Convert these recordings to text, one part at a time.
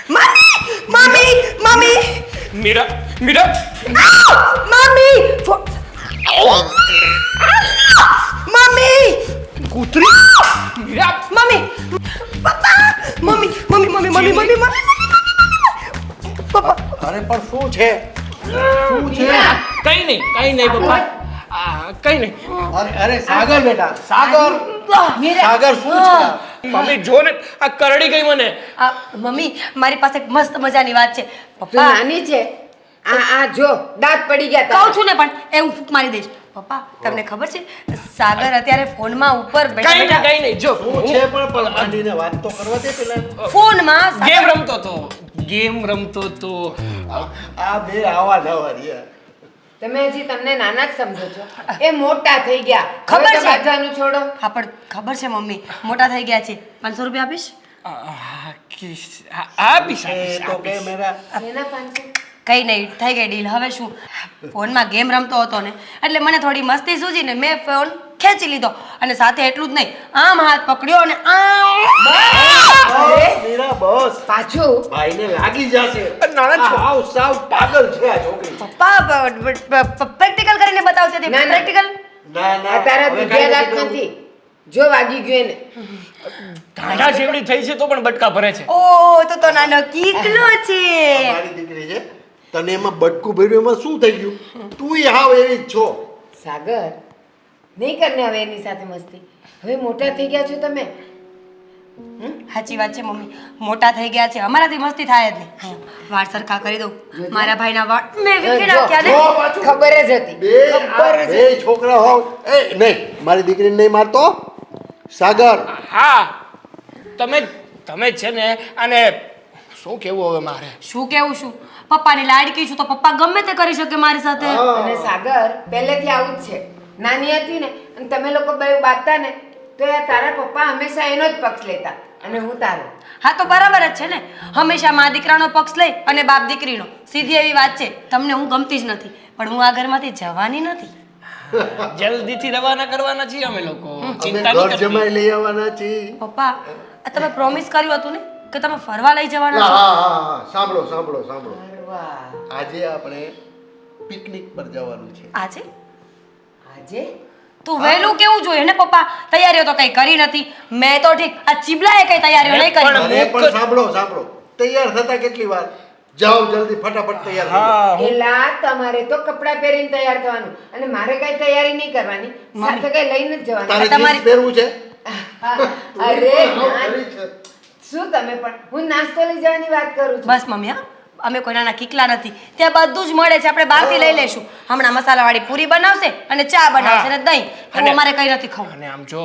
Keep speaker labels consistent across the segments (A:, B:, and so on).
A: Mummy mummy
B: Mira Mira
A: mummy mummy
B: કૂતરી Mira
A: mummy papa mummy mummy mummy mummy mummy mummy papa
C: અરે પણ શું છે શું છે
B: કઈ નહીં પપ્પા કઈ નહીં
C: અરે સાગર બેટા સાગર સાગર શું છે
B: મમ્મી જો ને આ કરડી ગઈ મને
A: મમ્મી મારી પાસે એક મસ્ત મજાની વાત છે
D: તું
A: પપ્પા
D: નાની છે આ જો દાંત પડી ગયા
A: કહું
D: તારા.
A: છું ને પણ એ હું ફૂંક મારી દઈશ પપ્પા તમને ખબર છે સાગર અત્યારે ફોનમાં ઉપર
B: કઈ નહીં જો
C: શું છે પણ આંટીને વાત તો કરવા દે પેલા
A: ફોનમાં
B: ગેમ રમતો તો
C: આ બે આવા નવા રહ્યા
D: તમે હજી તમને નાના જ સમજો છો એ મોટા થઈ ગયા
A: ખબર
D: હવે તો
A: છે.
D: બાંધવાનું છોડો
A: હા પણ ખબર છે મમ્મી મોટા થઈ ગયા છે 500 રૂપિયા આપીશ
B: આપીશ
C: એ તો કે મેરા
D: એના 500
A: કઈ નહીં થઈ ગઈ ડીલ હવે શું ફોનમાં ગેમ રમતો હતો ને એટલે મને થોડી મસ્તી સૂજીને મેં ફોન ખેંચી લીધો અને સાથે એટલું જ નહીં આમ હાથ પકડ્યો અને આમ
C: બસ મેરા બસ
D: પાછું
C: ભાઈને લાગી જશે
B: નાના છો.
C: આવ સાવ પાગલ છે આ છોકરી
A: પપ્પા પ્રેક્ટિકલ કરીને બતાવતી હતી
D: ના, ના.
A: પ્રેક્ટિકલ
C: ના
D: આ તારા
C: હવે
D: દુધિયા
C: કાંઈ
D: દાંત
C: નથી
D: નથી જો વાગી ગયું એને
B: ઢાંઢા જેવડી થઈ છે તો પણ બટકા ભરે છે
A: ઓ તો નાનો કીકલો છે
C: કરવું. મારી દીકરી છે તને એમાં બટકું ભર્યું એમાં શું થઈ ગયું તુંય હાવ એવી જ છો
D: સાગર નહીં કરને હવે એની સાથે મસ્તી હવે મોટા થઈ ગયા છો તમે
A: સાચી વાત છે મમ્મી મોટા થઈ ગયા છે અમારાથી મસ્તી થાય જ નહીં વાળ સરખા કરી દઉં મારા ભાઈના વાળ મેં વીખી નાખ્યા ને
C: જો પાછું.
D: ખબર જ હતી
C: બે બે છોકરા હોવ એ નહીં મારી દીકરીને નહીં મારતો સાગર
B: હા તમે છે ને અને શું કેવું હવે મારે
A: શું કેવું છું પપ્પાની લાડકી છું તો પપ્પા ગમે તે કરી શકે મારી સાથે
D: અને સાગર પહેલેથી આવું જ છે નાની હતી ને અને તમે લોકો બે બાંધતા ને તો એ તારા પપ્પા હંમેશા એનો જ પક્ષ લેતા અને હું તારો
A: હા તો બરાબર જ છે ને હંમેશા મા દીકરાનો પક્ષ લઈ અને બાપ દીકરીનો સીધી એવી વાત છે તમને હું ગમતી જ નથી પણ હું આ ઘરમાંથી જવાની નથી
B: જલ્દીથી રવાના કરવાના છીએ અમે લોકો
C: અમે
B: ચિંતા
C: ઘર
B: નહીં
C: જમાઈ
B: કરવી
C: લઈ આવવાના છીએ
A: પપ્પા આ તમે પ્રોમિસ કર્યું હતું ને કે તમે ફરવા લઈ જવાના
C: હા
A: છો
C: હા હા સાંભળો સાંભળો સાંભળો
D: વાહ
C: આજે આપણે પિકનિક પર જવાનું છે
A: આજે
D: આજે
A: તું વહેલું કેવું જોઈએ ને પપ્પા તૈયારીઓ તો કઈ કરી નથી મેં તો ઠીક આ ચીબલાએ કઈ તૈયારીઓ નહીં કરી
C: અરે પણ સાંભળો સાંભળો તૈયાર થતા કેટલી વાર જાઓ જલ્દી ફટાફટ તૈયાર થઈ જાઓ.
B: હા
D: એલા તમારે તો કપડાં પહેરીને તૈયાર થવાનું અને મારે કઈ તૈયારી નહીં કરવાની સાથે કઈ લઈને જ જવાનું
C: તારે
A: તમારી-
C: જીન્સ પહેરવું છે
D: અરે
C: તું
D: ના.
C: કરી છે.
D: શું તમે પણ હું નાસ્તો લઈ જવાની વાત કરું છું
A: બસ મમ્મી હા અમે કોઈ નાના કીકલા નથી ત્યાં બધું જ મળે છે આપણે બહારથી લઈ લેશું હમણાં મસાલાવાળી પૂરી બનાવશે અને ચા બનાવશે અને દહીં
B: અને-
A: અમારે કઈ નથી ખાવું
B: અને આમ જો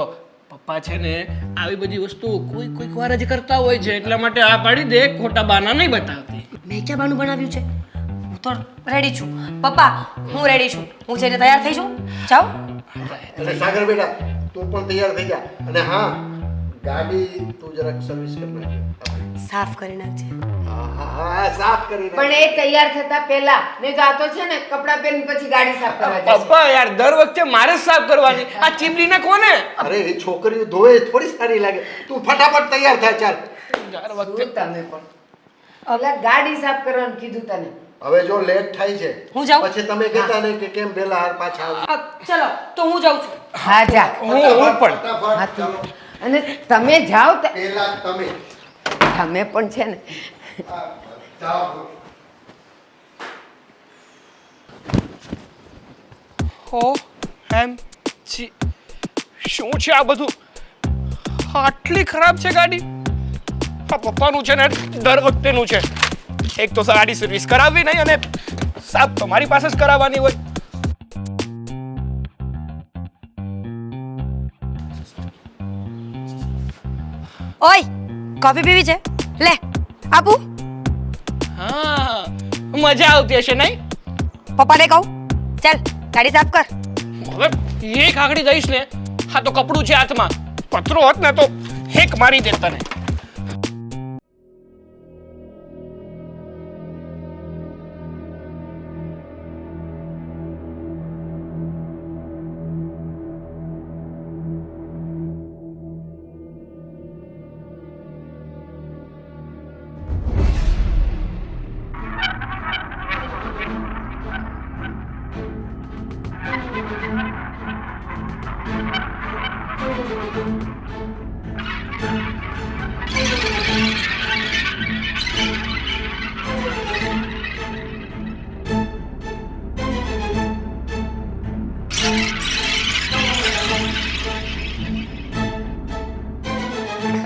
B: પપ્પા છે ને આવી બધી વસ્તુઓ કોઈક વાર જ કરતા હોય છે એટલા માટે આ પાડી દે ખોટા બાના નહીં બતાવતી
A: મેં ક્યાં બાનું બનાવ્યું છે હું તો રેડી છું પપ્પા હું રેડી છું હું જઈને તૈયાર થઈ છું જાઓ
C: અને સાગર બેટા તું પણ તૈયાર થઈ જા અને હા ગાડી તું જરાક સર્વિસ કરી નાખજે.
A: સાફ કરી નાખજે
C: હા હા હા સાફ કરી નાખ.
D: પણ એ તૈયાર થતા પહેલા નહીં તો આ તો છે ને કપડાં પહેરીને પછી ગાડી સાફ કરવા જશે
B: પપ્પા યાર દર વખતે મારે જ સાફ કરવાની આ ચીપલીને કોને
C: અરે એ છોકરીઓ ધોવે થોડી સારી લાગે તું ફટાફટ તૈયાર થા ચાલ
B: દર વખતે
D: શું તમે પણ પેલા ગાડી સાફ કરવાનું કીધું તને
C: હવે જો લેટ થાય છે
A: હું જાઉં?
C: પછી તમે કહેતા નહીં કે કેમ પેલા હાર પાછા આવો.
A: ચલો તો હું જાઉં છું
D: હા જા
B: હું પણ
C: ફટાફટ ચાલો.
D: અને તમે જાઓ
C: પહેલા તમે
D: તમે પણ છે ને
C: જાઓ
B: ઓ એમ શું છે આ બધું આટલી ખરાબ છે ગાડી આ પપ્પાનું છે ને દર વખતેનું છે એક તો ગાડી સર્વિસ કરાવવી નહીં અને સાફ તમારી પાસે જ કરાવવાની હોય
A: ઓય કોફી પીવી છે લે આપું
B: હા મજા આવતી હશે નહીં
A: પપ્પાને કહું ચાલ ગાડી સાફ કર
B: હવે એક આંગળી દઈશ ને હા તો કપડું છે હાથમાં પતરો હોત ને તો હેક મારી દેત તને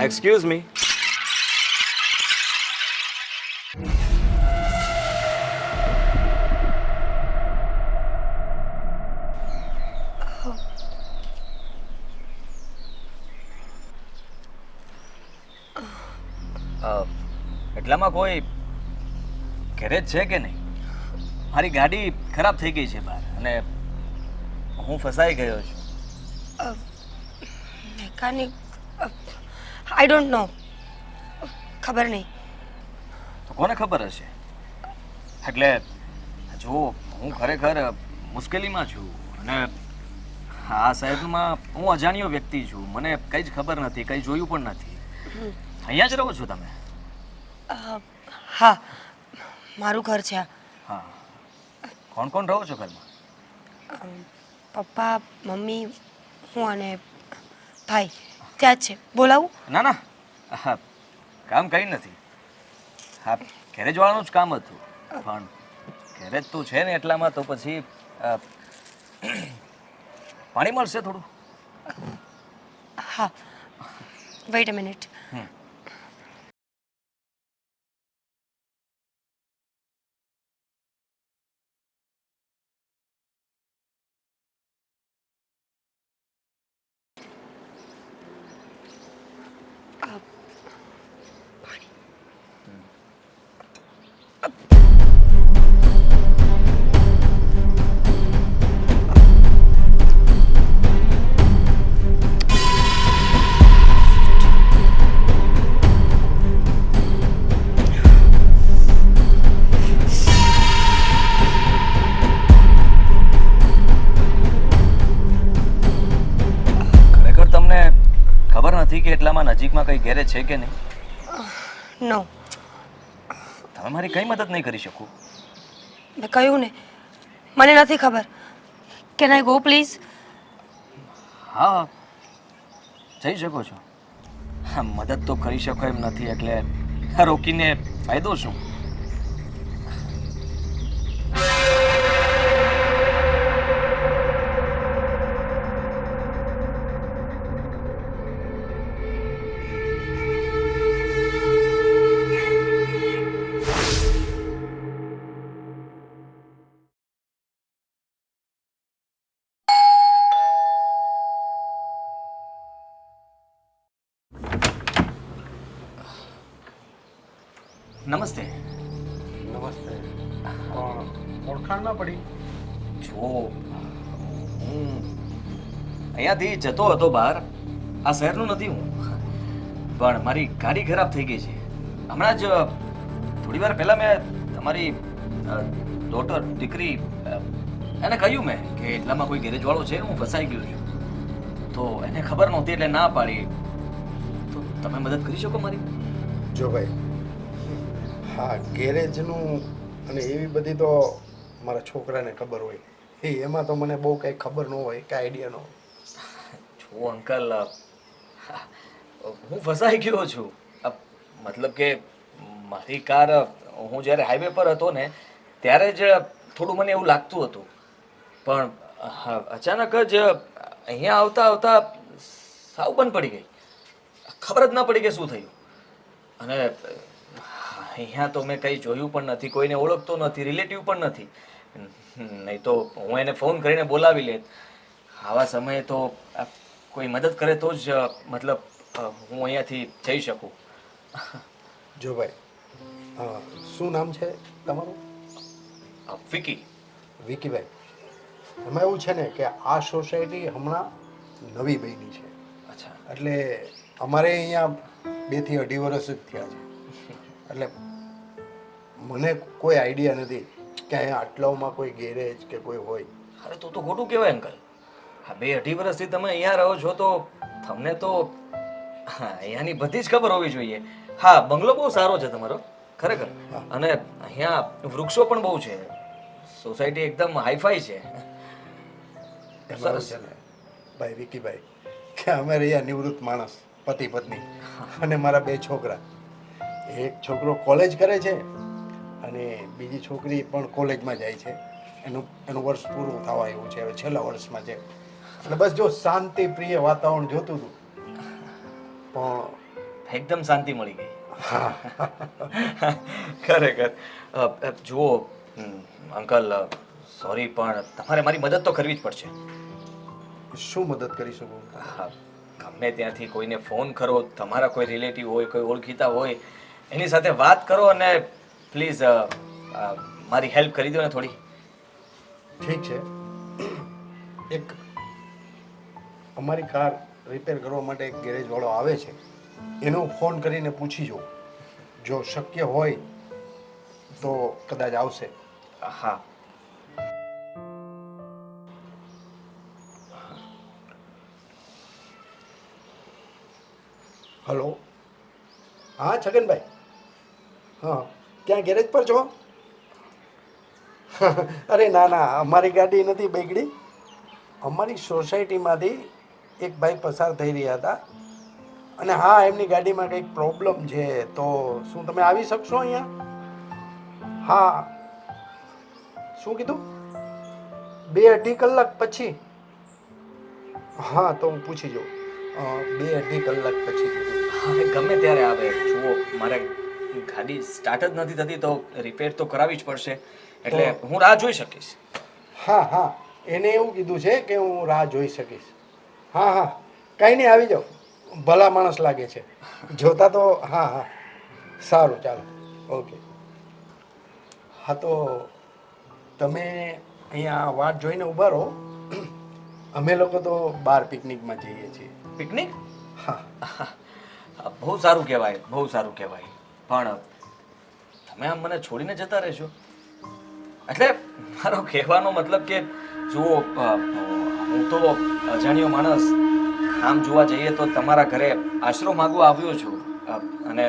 E: એક્સક્યુઝ મી. એટલામાં કોઈ ઘરે જ છે કે નહીં? મારી ગાડી ખરાબ થઈ ગઈ છે બહાર અને હું ફસાઈ ગયો છું.
A: મેકાનિક આઈ ડોન્ટ નો, ખબર નહીં.
E: તો કોને ખબર હશે? એટલે જો હું ખરેખર મુશ્કેલીમાં છું અને આ શહેરમાં હું અજાણ્યો વ્યક્તિ છું. મને કંઈ જ ખબર નથી, કંઈ જોયું પણ નથી. અહીંયા જ રહો છો તમે?
A: હા, મારું ઘર છે આ.
E: હા. કોણ કોણ રહો છો ઘરમાં?
A: પપ્પા, મમ્મી, હું અને ભાઈ ત્યાં જ છે. બોલાવું?
E: ના ના, હા, કામ કંઈ નથી. હા, ગેરેજ વાળાનું જ કામ હતું. પણ ગેરેજ તો છે ને એટલામાં તો પછી પાણી મળશે થોડું?
A: હા, વેઇટ અ મિનિટ.
E: ખરેખર તમને ખબર નથી કે એટલામાં નજીકમાં કઈ ગેરેજ છે કે નહીં?
A: નો,
E: તમે મારી કઈ મદદ નહીં કરી શકો?
A: મેં કહ્યું ને, મને નથી ખબર. Can I go please?
E: હા, જઈ શકો છો. હા, મદદ તો કરી શકો એમ નથી એટલે રોકીને ફાયદો શું? નમસ્તે.
C: નમસ્તે. ઓળખાણ ના પડી?
E: જો હું અહીંયાથી જતો હતો બહાર. આ શહેરનું નથી હું, પણ મારી ગાડી ખરાબ થઈ ગઈ છે. હમણાં જ થોડી વાર પહેલા મેં તમારી ડોટર, દીકરી, એને કહ્યું મેં કે એટલામાં કોઈ ગેરેજ વાળો છે, હું ફસાઈ ગયો છું. તો એને ખબર નહોતી એટલે ના પાડી. તો તમે મદદ કરી શકો મારી?
C: જો ભાઈ, હા, ગેરેજનું અને એવી બધી તો મારા છોકરાને ખબર હોય. એમાં તો મને બહુ કંઈ ખબર ન હોય, કાંઈ આઈડિયા ન હોય.
E: જો અંકલ, હું ફસાઈ ગયો છું. મતલબ કે મારી કાર, હું જ્યારે હાઈવે પર હતો ને ત્યારે જ થોડું મને એવું લાગતું હતું, પણ અચાનક જ અહીંયા આવતા આવતા સાવ બંધ પડી ગઈ. ખબર જ ના પડી કે શું થયું. અને અહીંયા તો મેં કંઈ જોયું પણ નથી, કોઈને ઓળખતો નથી, રિલેટિવ પણ નથી. નહીં તો હું એને ફોન કરીને બોલાવી લેત. આવા સમયે તો કોઈ મદદ કરે તો જ મતલબ હું અહીંયાથી જઈ શકું.
C: જો ભાઈ, શું નામ છે તમારું?
E: વિકી.
C: વિકીભાઈ, એમાં એવું છે ને કે આ સોસાયટી હમણાં નવી બની છે.
E: અચ્છા.
C: એટલે અમારે અહીંયા 2 થી 2.5 વર્ષ જ થયા છે. એટલે મને કોઈ આઈડિયા નથી કે અહીંયા આટલાઓમાં કોઈ ગેરેજ કે કોઈ હોય.
E: અરે તો ખોટું કહેવાય અંકલ. હા, 2-2.5 વર્ષથી તમે અહીંયા રહો છો તો તમને તો અહીંયાની બધી જ ખબર હોવી જોઈએ. હા, બંગલો બહુ સારો છે તમારો ખરેખર. અને અહીંયા વૃક્ષો પણ બહુ છે. સોસાયટી એકદમ હાઈફાઈ છે.
C: એમાં છે ને ભાઈ વિકીભાઈ કે અમે રહ્યા નિવૃત્ત માણસ, પતિ પત્ની અને મારા 2 છોકરા. એક છોકરો કોલેજ કરે છે અને બીજી છોકરી પણ કોલેજમાં જાય છે. એનું વર્ષ પૂરું થવા આવ્યું છે, હવે છેલ્લા વર્ષમાં છે. એટલે બસ જો શાંતિ પ્રિય વાતાવરણ જોતું હતું. પણ
E: એકદમ શાંતિ મળી ગઈ.
C: હા
E: ખરેખર જુઓ અંકલ, સોરી પણ તમારે મારી મદદ તો કરવી જ પડશે.
C: શું મદદ કરી શકું?
E: હા, ગમે ત્યાંથી કોઈને ફોન કરો, તમારા કોઈ રિલેટિવ હોય, કોઈ ઓળખીતા હોય, એની સાથે વાત કરો અને પ્લીઝ મારી હેલ્પ કરી દો ને થોડી.
C: ઠીક છે, એક અમારી કાર રિપેર કરવા માટે એક ગેરેજ વાળો આવે છે, એનો ફોન કરીને પૂછી જો, જો શક્ય હોય તો કદાચ આવશે.
E: હા.
C: હલો, હા છગનભાઈ, હા ક્યાં ગેરેજ પર છો? અરે ના ના, અમારી ગાડી નથી બગડી. અમારી સોસાયટીમાંથી એક ભાઈ પસાર થઈ રહ્યા હતા અને હા, એમની ગાડીમાં કંઈક પ્રોબ્લેમ છે. તો શું તમે આવી શકશો અહીંયા? હા. શું કીધું? 2-2.5 કલાક પછી? હા, તો હું પૂછી જાઉં. 2-2.5 કલાક પછી કીધું.
E: હવે ગમે ત્યારે આવે. જુઓ, મારે ગાડી સ્ટાર્ટ જ નથી થતી તો રિપેર તો કરાવવી જ પડશે, એટલે હું રાહ જોઈ શકીશ.
C: હા હા, એને એવું કીધું છે કે હું રાહ જોઈ શકીશ. હા હા, કાંઈ નહીં, આવી જાઓ. ભલા માણસ લાગે છે જોતા તો. હા હા, સારું, ચાલો, ઓકે. હા, તો તમે અહીંયા વાટ જોઈને ઊભા રહો. અમે લોકો તો બહાર પિકનિકમાં જઈએ છીએ.
E: પિકનિક?
C: હા.
E: બહુ સારું કહેવાય, બહુ સારું કહેવાય. પણ તમે આમ મને છોડીને જતા રહેશો? એટલે મારો કહેવાનો મતલબ કે જુઓ, હું તો અજાણ્યો માણસ, આમ જોવા જઈએ તો તમારા ઘરે આશરો માંગવા આવ્યો છું અને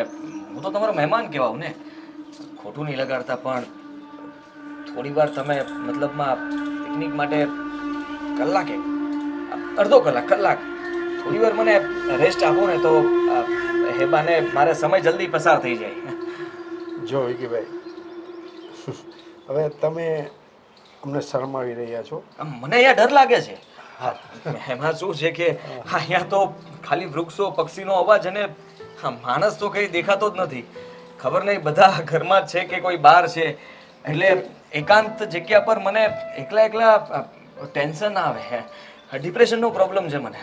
E: હું તો તમારો મહેમાન કહેવાઉં ને. ખોટું નહીં લગાડતા, પણ થોડી વાર તમે મતલબમાં પિકનિક માટે કલાકે, અડધો કલાક થોડી વાર મને રેસ્ટ આપો ને તો હેબાને મારે સમય જલ્દી પસાર થઈ જાય.
C: જો વિકીભાઈ, હવે તમે અમને શરમાવી રહ્યા છો.
E: મને અહીંયા ડર લાગે છે.
C: હા.
E: એમાં શું છે કે અહીંયા તો ખાલી વૃક્ષો, પક્ષીનો અવાજ અને માણસ તો કઈ દેખાતો જ નથી. ખબર નહીં બધા ઘરમાં જ છે કે કોઈ બહાર છે. એટલે એકાંત જગ્યા પર મને એકલા એકલા ટેન્શન આવે, ડિપ્રેશનનો પ્રોબ્લેમ છે મને.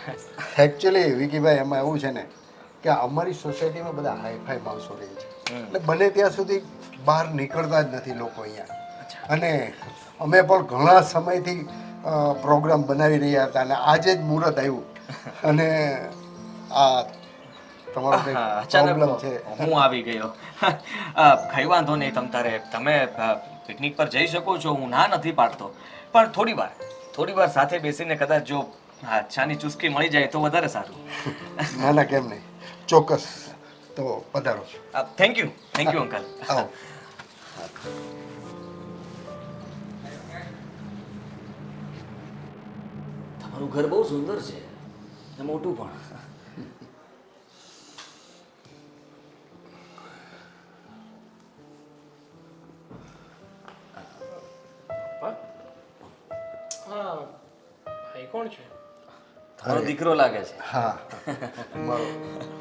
C: એકચ્યુઅલી વિકીભાઈ, એમાં એવું છે ને કે અમારી સોસાયટીમાં બધા હાઈફાઈ માણસો રહે છે, એટલે બને ત્યાં સુધી બહાર નીકળતા જ નથી લોકો અહીંયા. અને અમે પણ ઘણા સમયથી પ્રોગ્રામ બનાવી રહ્યા હતા અને આજે જ મુહૂર્ત આવ્યું અને આ તમારો પ્રોબ્લેમ છે.
E: હું આવી ગયો. કઈ વાંધો નહીં, તમે પિકનિક પર જઈ શકો છો, હું ના નથી પાડતો. પણ થોડી વાર સાથે બેસીને કદાચ જો ચાની ચુસ્કી મળી જાય તો વધારે સારું.
C: ના ના, કેમ નહીં, ચોક્કસ. તો પધારો.
E: Thank you uncle.
C: આવો.
E: તમારું ઘર બહુ સુંદર છે ને મોટું પણ.
B: ભાઈ કોણ છે?
E: તમારો દીકરો લાગે છે.
C: હા, મારો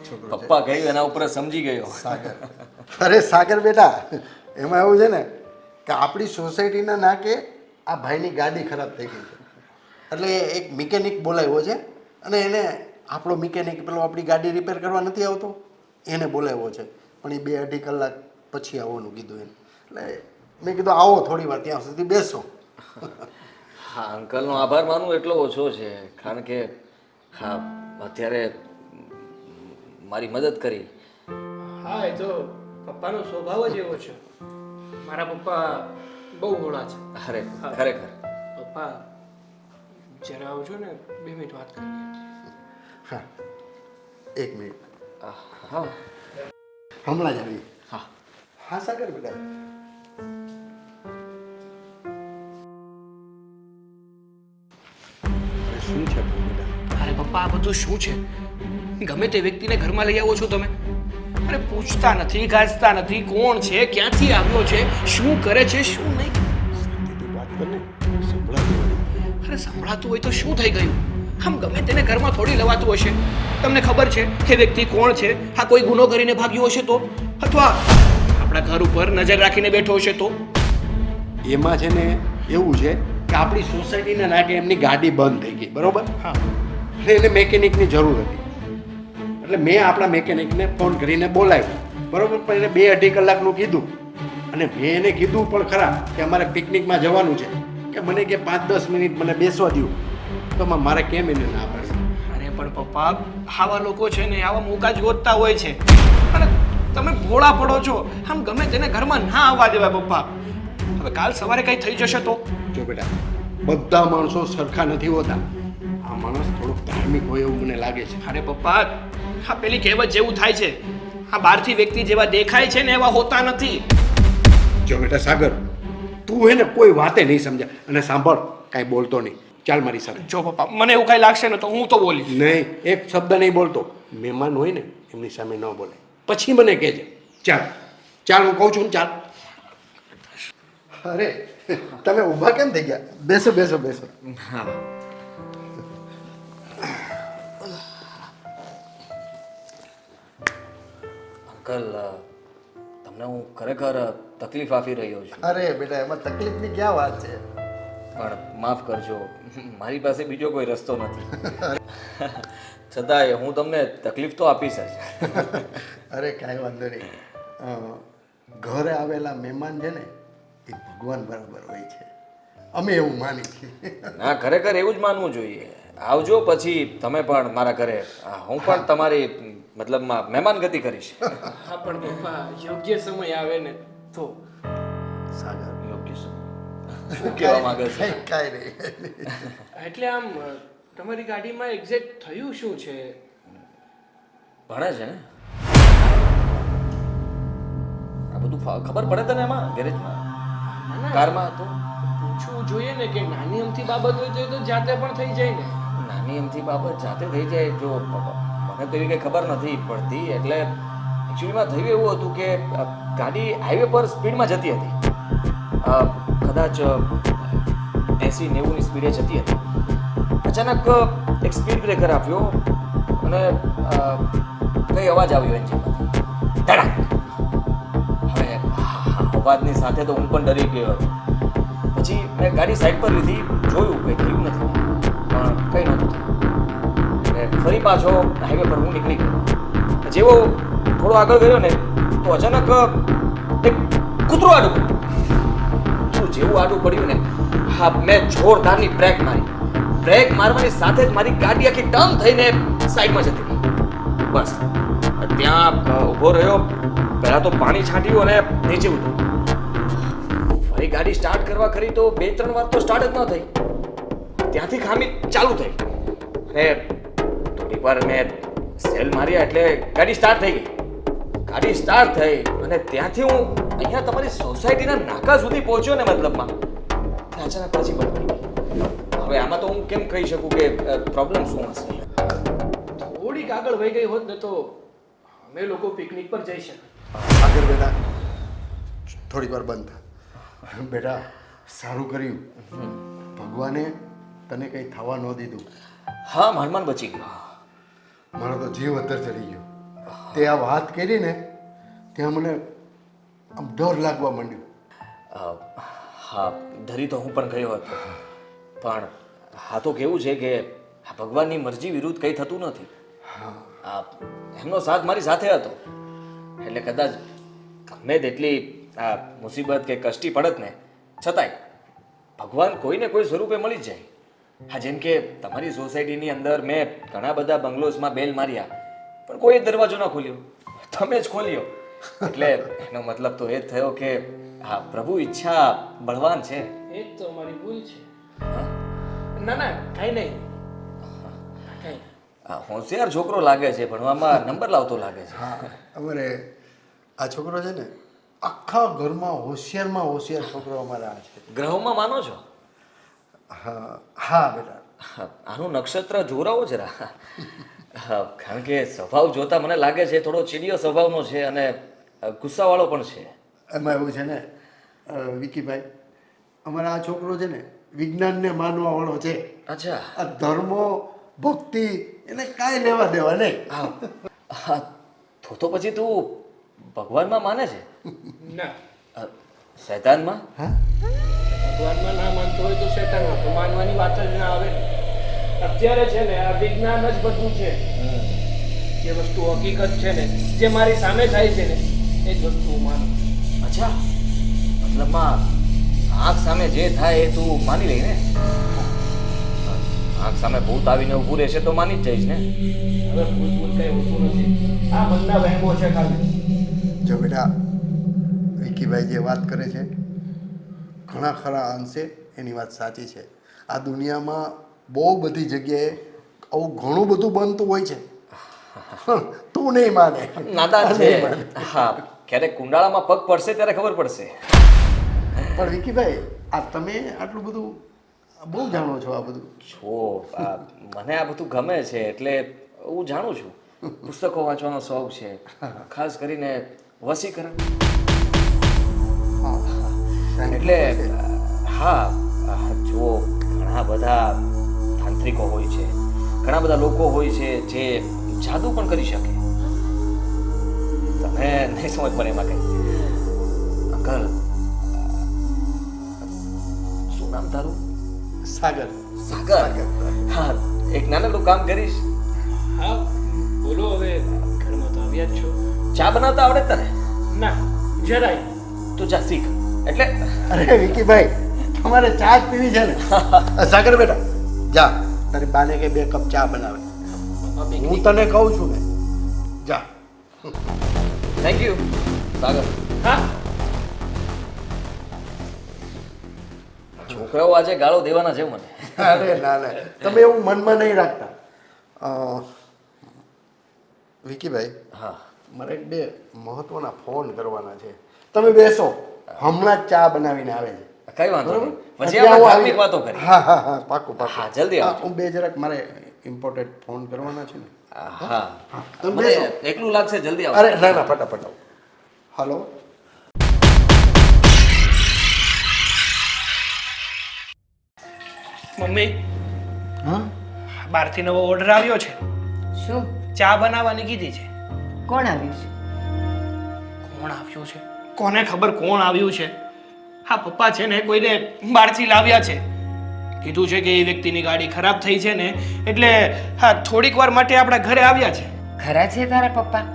C: છોકરો છે.
E: પપ્પા ગયું એના ઉપર સમજી ગયો.
C: સાગર. અરે સાગર બેટા, એમાં એવું છે ને કે આપણી સોસાયટીના નાકે આ ભાઈની ગાડી ખરાબ થઈ ગઈ છે, એટલે એક મિકેનિક બોલાવ્યો છે અને એને આપણો મિકેનિક પેલો આપણી ગાડી રિપેર કરવા નથી આવતો, એને બોલાવ્યો છે. પણ એ 2-2.5 કલાક પછી આવવાનું કીધું એને. એટલે મેં કીધું આવો થોડી વાર, ત્યાં સુધી બેસો.
E: હા, અંકલનો આભાર માનવું એટલો ઓછો છે, કારણ કે હા અત્યારે મારી મદદ કરી.
B: હા, એ તો પપ્પાનો સ્વભાવ જ એવો છે. મારા પપ્પા બહુ ભોળા છે.
E: ખરેખર.
B: પપ્પા જરા આવજો ને, 2 મિનિટ વાત કરીએ.
C: હા, 1 મિનિટ,
E: હા
C: હમણાં જ આવી.
E: હા.
C: હા સાગર બેટા. શું છે બેટા?
B: અરે પપ્પા, આ બધું શું છે? ગમે તે વ્યક્તિને ઘરમાં લઈ આવો છો તમે, અરે પૂછતા નથી, ગાજતા નથી, કોણ છે, ક્યાંથી આવ્યો છે, શું કરે છે, શું નહીં.
C: શાંતિથી વાત કર ને, સંભળાતું હોય.
B: અરે સંભળાતું હોય તો શું થઈ ગયું? આમ ગમે તેને ઘરમાં થોડી લવાતું હશે. તમને ખબર છે એ વ્યક્તિ કોણ છે? હા, કોઈ ગુનો કરીને ભાગ્યો હશે તો, અથવા આપણા ઘર ઉપર નજર રાખીને બેઠો હશે તો?
C: એમાં છે ને એવું છે કે આપણી સોસાયટીના નાકે એમની ગાડી બંધ થઈ ગઈ, બરોબર?
B: હા.
C: એટલે એને મેકેનિકની જરૂર હતી. એટલે મેં આપણા મેકેનિકને ફોન કરીને બોલાવ્યો, બરોબર? પણ એને 2-2.5 કલાકનું કીધું. અને મેં એને કીધું પણ ખરા કે અમારે પિકનિકમાં જવાનું છે, કે મને કે 5-10 મિનિટ મને બેસવા દો. તો મારે કેમ એને ના પાડી?
B: અરે પણ પપ્પા, આવા લોકો છે ને આવા મોકા જ ગોતતા હોય છે. અને તમે ભોળા પડો છો. આમ ગમે તેને ઘરમાં ના આવવા દેવાય પપ્પા. હવે કાલ સવારે કંઈ થઈ જશે તો?
C: જો બેટા, બધા માણસો સરખા નથી હોતા. આ માણસ થોડોક ધાર્મિક હોય એવું મને લાગે છે.
B: અરે પપ્પા, હા પેલી કહેવત જેવું થાય છે. આ બહારથી વ્યક્તિ જેવા દેખાય છે ને એવા હોતા નથી.
C: જો બેટા સાગર, તું હે ને કોઈ વાતે નહીં સમજ્યા. અને સાંભળ, કાંઈ બોલતો નહીં. ચાલ મારી સાથે.
B: જો પપ્પા, મને એવું કાંઈ લાગશે ને તો હું તો બોલીશ.
C: નહીં, એક શબ્દ નહીં બોલતો. મહેમાન હોય ને એમની સામે ન બોલે. પછી મને કહેજે. ચાલ ચાલ, હું કહું છું ને, ચાલ. અરે તમે ઊભા કેમ થઈ ગયા? બેસો બેસો બેસો.
E: હા. અંકલ, તમને હું ખરેખર તકલીફ આપી રહ્યો છું.
C: અરે બેટા, એમાં તકલીફની ક્યાં વાત છે?
E: પણ માફ કરજો, મારી પાસે બીજો કોઈ રસ્તો નથી. છતાંય હું તમને તકલીફ તો આપીશ જ.
C: અરે કાંઈ વાંધો નહીં. ઘરે આવેલા મહેમાન છે ને એ ભગવાન બરાબર હોય છે, અમે એવું માની છીએ.
E: ના, ખરેખર એવું જ માનવું જોઈએ. આવજો પછી તમે પણ મારા ઘરે. હું પણ તમારી મતલબમાં મહેમાનગતિ કરીશ.
B: હા પણ પપ્પા, યોગ્ય સમય આવે ને તો.
C: સાગર,
E: યોગ્ય સમય શું કહેવા માંગે છે?
C: કાંઈ નહીં.
B: એટલે આમ તમારી ગાડીમાં એક્ઝેક્ટ થયું શું છે?
E: ભણે છે ને આ બધું ખબર પડે તને એમાં ગેરેજમાં કારમાં તો
B: પૂછવું જોઈએ ને કે નાની અમથી બાબત હોય તો જાતે પણ થઈ જાય ને.
E: નાની એમથી બાબત જાતે થઈ જાય. જો મને તો એવી કંઈ ખબર નથી પડતી. એટલે એકચ્યુઅલીમાં થયું એવું હતું કે ગાડી હાઈવે પર સ્પીડમાં જતી હતી. કદાચ 80-90ની સ્પીડે જતી હતી. અચાનક એક સ્પીડ બ્રેકર આપ્યો અને કઈ અવાજ આવ્યો એન્જિનમાંથી. ધડાક. હવે અવાજની સાથે તો હું પણ ડરી ગયો હતો. પછી મેં ગાડી સાઈડ પર લીધી, જોયું કંઈ થયું નથી, પણ કંઈ નહોતું થયું. અને ફરી પાછો હાઈવે પર હું નીકળી ગયો. જેવો થોડો આગળ ગયો ને તો અચાનક એક કૂતરું આડું પડ્યું. જેવું આડું પડ્યું ને, હા, મેં જોરદારની બ્રેક મારી. બ્રેક મારવાની સાથે જ મારી ગાડી આખી ટર્ન થઈને સાઈડમાં જતી રહી. બસ ત્યાં ઊભો રહ્યો. પહેલાં તો પાણી છાંટ્યું અને નીચે ઉતર્યું. ફરી ગાડી સ્ટાર્ટ કરવા કરી તો 2-3 વાર તો સ્ટાર્ટ જ ન થઈ. ત્યાંથી ખામી ચાલુ થઈ. અને થોડીક વાર મેં સેલ માર્યા એટલે ગાડી સ્ટાર્ટ થઈ ગઈ. ગાડી સ્ટાર્ટ થઈ અને ત્યાંથી હું અહીંયા તમારી સોસાયટીના નાકા સુધી પહોંચ્યો ને, મતલબમાં ત્યાં અચાનક પાછી બંધ પડી ગઈ. હવે આમાં તો હું કેમ કહી શકું કે પ્રોબ્લેમ શું હશે?
B: થોડીક આગળ વહી ગઈ હોત ને તો અમે લોકો પિકનિક પર જઈ શકે.
C: સાગર બેટા, થોડીક વાર બંધ થા. બેટા, સારું કર્યું. ભગવાને તને કંઈ થવા ન દીધું.
E: હા, માંડ બચી ગયો.
C: મારો તો જીવ અત્તર ચડી ગયો. તે આ વાત કરી ને ત્યાં મને આમ ડર લાગવા માંડ્યો.
E: હા, ધરી તો હું પણ ગયો હતો. પણ હા તો કેવું છે કે ભગવાનની મરજી વિરુદ્ધ કંઈ થતું નથી. એમનો સાથ મારી સાથે હતો એટલે કદાચ ગમે તેટલી આ મુસીબત કે કષ્ટી પડત ને, છતાંય ભગવાન કોઈને કોઈ સ્વરૂપે મળી જ જાય. હા, જેમ કે તમારી સોસાયટીની અંદર મેં ઘણા બધા બંગલોઝમાં બેલ માર્યા પણ કોઈ દરવાજો ન ખોલ્યો, તમે જ ખોલ્યો. એટલે એનો મતલબ તો એ જ થયો કે હા, પ્રભુ ઈચ્છા બળવાન છે.
B: એ જ તો અમારી ભૂલ છે.
E: હા?
B: ના ના, કાંઈ નહીં. કાંઈ
E: હોશિયાર છોકરો લાગે છે, ભણવામાં નંબર લાવતો લાગે છે.
C: હા, અમારે આ છોકરો છે ને આખા ઘરમાં હોશિયારમાં હોશિયાર છોકરો અમારે આ છે.
E: ગ્રહોમાં માનો છો?
C: હા હા બેટા.
E: આનું નક્ષત્ર જોરાવો જરા. કારણ કે સ્વભાવ જોતા મને લાગે છે થોડો ચીડિયો સ્વભાવનો છે અને ગુસ્સાવાળો પણ છે.
C: એમાં એવું છે ને વિકીભાઈ, અમારા આ છોકરો છે ને વિજ્ઞાનને માનવા વાળો છે.
E: અચ્છા.
C: આ ધર્મો ભક્તિ એને કાંઈ લેવા દેવા નહીં.
E: હા તો પછી તું ભગવાનમાં માને છે?
B: ના,
E: શૈતાનમાં?
C: હા
B: ભગવાનમાં ના માનતો હોય તો શેતાનમાં તો માનવાની વાત જ ના આવે ને. અત્યારે છે ને આ વિજ્ઞાન જ બધું છે. જે વસ્તુ હકીકત છે ને, જે મારી સામે થાય છે ને, એ જ વસ્તુ હું માનું.
E: અચ્છા, મતલબમાં આંખ સામે જે થાય એ તું માની લઈ ને? આંખ સામે ભૂત આવીને ઊભું રહેશે તો માની જ જઈશ ને?
B: હવે ભૂત કઈ હોતું નથી. આ મનના વહેમો છે ખાલી.
C: જો બેટા, વિકીભાઈ જે વાત કરે છે ઘણા ખરા અંશે એની વાત સાચી છે. આ દુનિયામાં બહુ બધી જગ્યાએ આવું ઘણું બધું બનતું હોય છે. તું નહીં માને.
E: નાદાન છે.
C: નહીં માને.
E: હા, ક્યારેક કુંડાળામાં પગ પડશે ત્યારે ખબર પડશે.
C: પણ વિકીભાઈ, આ તમે આટલું બધું બહુ જાણો છો આ બધું.
E: મને આ બધું ગમે છે એટલે હું જાણું છું. પુસ્તકો વાંચવાનો શોખ છે, ખાસ કરીને વશીકરણ. એટલે હા, જુઓ, ઘણા બધા તાંત્રિકો હોય છે, ઘણા બધા લોકો હોય છે જે જાદુ પણ કરી શકે. તમે નહીં સમજ પડે એમાં કઈ. અંકલ, શું નામ તારું?
C: સાગર.
E: સાગર. હા, એક નાનકડું કામ કરીશ.
B: હા બોલો. હવે ઘરમાં તો આવ્યા જ છો.
E: ચા બનાવતા આવડે તને?
B: ના, જરાય.
E: તું ચા શીખ. એટલે
C: અરે વિકીભાઈ, તમારે ચા જ પીવી છે ને? સાગર બેટા, જા તારી બાને કે 2 કપ ચા બનાવે. હું તને કહું છું ને, જા.
E: થેન્ક યુ સાગર.
B: હા,
E: છોકરાઓ આજે ગાળો દેવાના છે મને.
C: અરે ના ના, તમે એવું મનમાં નહીં રાખતા. વિકીભાઈ,
E: હા,
C: મારે 2 મહત્વના ફોન કરવાના છે. તમે બેસો, હમણાં જ ચા બનાવીને આવે છે.
E: કઈ વાંધો
C: બરોબર?
E: નહીં. પછી
C: એટલે
E: આપણે
C: હું
E: ધાર્મિક
C: આવી-
E: વાતો કરીએ.
C: હા હા હા, પાક્કું પાક્કું.
E: હા, જલ્દી આવજો.
C: હું 2 જરાક મારે ઇમ્પોર્ટન્ટ ફોન કરવાના છે ને.
E: હા,
C: તમે
E: મને
C: બેસો.
E: એકલું લાગશે, જલ્દી આવો.
C: અરે ના ના, ફટાફટ આવો. હલો.
B: મમ્મી,
D: હા
B: બહારથી નવો ઓર્ડર આવ્યો છે.
D: શું?
B: ચા બનાવવાની કીધી છે.
D: કોણ આવ્યું છે?
B: કોણ આવ્યું છે? કોને ખબર કોણ આવ્યું છે? હા, પપ્પા છે ને કોઈને બહારથી લાવ્યા છે. કીધું છે કે એ વ્યક્તિની ગાડી ખરાબ થઈ છે ને, એટલે હા થોડીક વાર માટે આપણા ઘરે આવ્યા છે.
D: ખરા છે તારા પપ્પા?